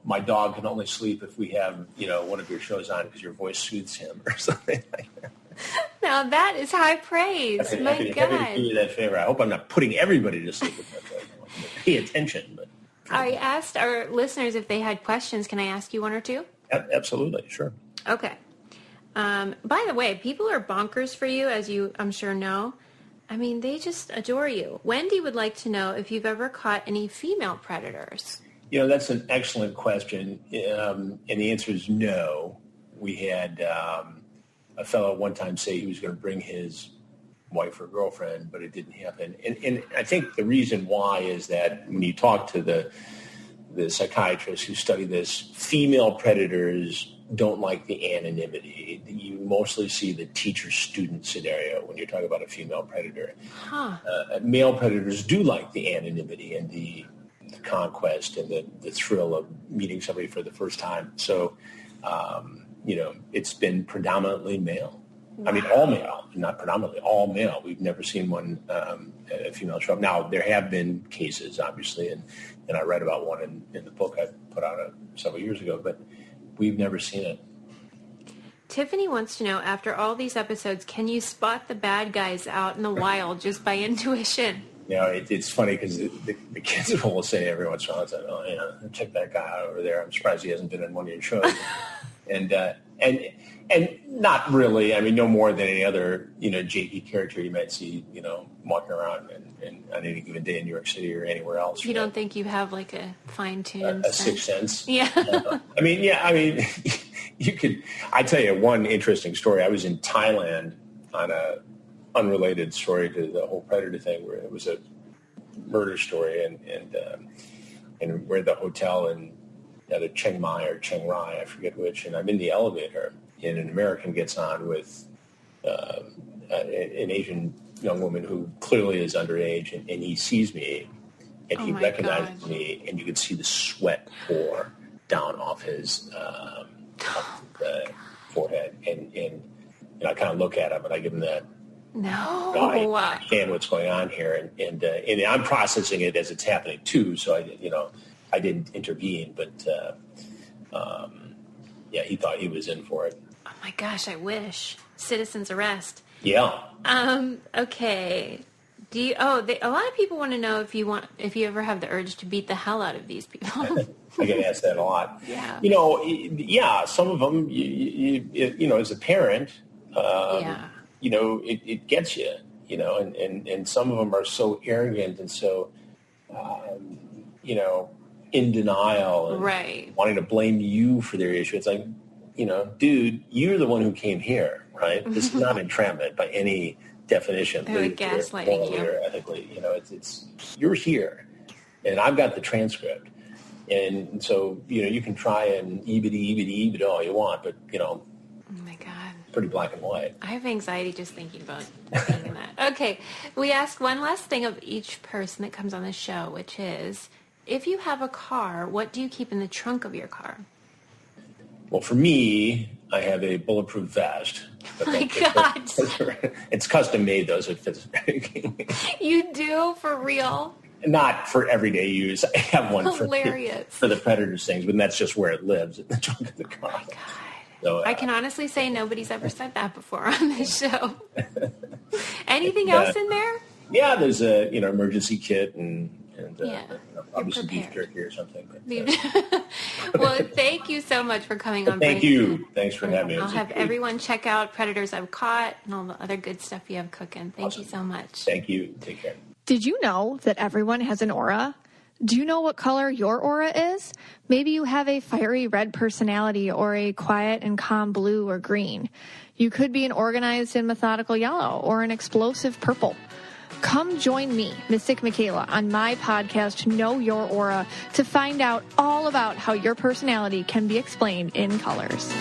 my dog can only sleep if we have, one of your shows on because your voice soothes him or something like that. Now that is high praise. My God. I do you that favor. I hope I'm not putting everybody to sleep with my voice. Pay attention. But I asked our listeners if they had questions. Can I ask you one or two? Absolutely, sure. Okay. By the way, people are bonkers for you, as you, I'm sure, know. I mean, they just adore you. Wendy would like to know if you've ever caught any female predators. That's an excellent question. And the answer is no. We had a fellow one time say he was going to bring his wife or girlfriend, but it didn't happen. And I think the reason why is that when you talk to the psychiatrists who study this, female predators don't like the anonymity. You mostly see the teacher-student scenario when you're talking about a female predator. Huh. Male predators do like the anonymity and the conquest and the thrill of meeting somebody for the first time. So, it's been predominantly male. Wow. I mean, all male, not predominantly, all male. We've never seen one a female show up. Now, there have been cases, obviously, and I read about one in the book I put out several years ago, but we've never seen it. Tiffany wants to know, after all these episodes, can you spot the bad guys out in the wild just by intuition? It's funny because the kids will say every once in a while, it's like, oh, check that guy out over there. I'm surprised he hasn't been in one of your shows. And not really. I mean, no more than any other, JP character you might see, walking around and on any given day in New York City or anywhere else. You don't think you have like a fine-tuned a sixth sense? Yeah. You could. I tell you one interesting story. I was in Thailand on a unrelated story to the whole predator thing, where it was a murder story, and we're at the hotel at Chiang Mai or Chiang Rai, I forget which, and I'm in the elevator, and an American gets on with an Asian young woman who clearly is underage, and he sees me, and he recognizes me, and you can see the sweat pour down off his forehead, and I kind of look at him, and I give him that. No, I understand what's going on here, and I'm processing it as it's happening too. So I didn't intervene, but he thought he was in for it. Oh my gosh, I wish. Citizen's arrest. Yeah. Okay. A lot of people want to know if you ever have the urge to beat the hell out of these people. I get asked that a lot. Yeah. Some of them, you as a parent, it gets you, and some of them are so arrogant and so, in denial and right. wanting to blame you for their issue. It's like, dude, you're the one who came here, right? This is not entrapment by any definition. They're gaslighting you. Or ethically, it's you're here, and I've got the transcript. And so, you can try and EBD all you want, but, oh my God. Pretty black and white. I have anxiety just thinking about being in that. Okay. We ask one last thing of each person that comes on the show, which is, if you have a car, what do you keep in the trunk of your car? Well, for me, I have a bulletproof vest. Oh my God. It's custom made, though, so it fits. You do? For real? Not for everyday use. I have one for the Predators things, but that's just where it lives, in the trunk of the car. Oh my God. So, I can honestly say nobody's ever said that before on this show. Anything else in there? Yeah, there's a emergency kit and probably some beef jerky or something. Well, thank you so much for coming on. Thank you. Thanks for having me. I'll have everyone check out Predators I've Caught and all the other good stuff you have cooking. Thank you so much. Thank you. Take care. Did you know that everyone has an aura? Do you know what color your aura is? Maybe you have a fiery red personality or a quiet and calm blue or green. You could be an organized and methodical yellow or an explosive purple. Come join me, Mystic Michaela, on my podcast, Know Your Aura, to find out all about how your personality can be explained in colors.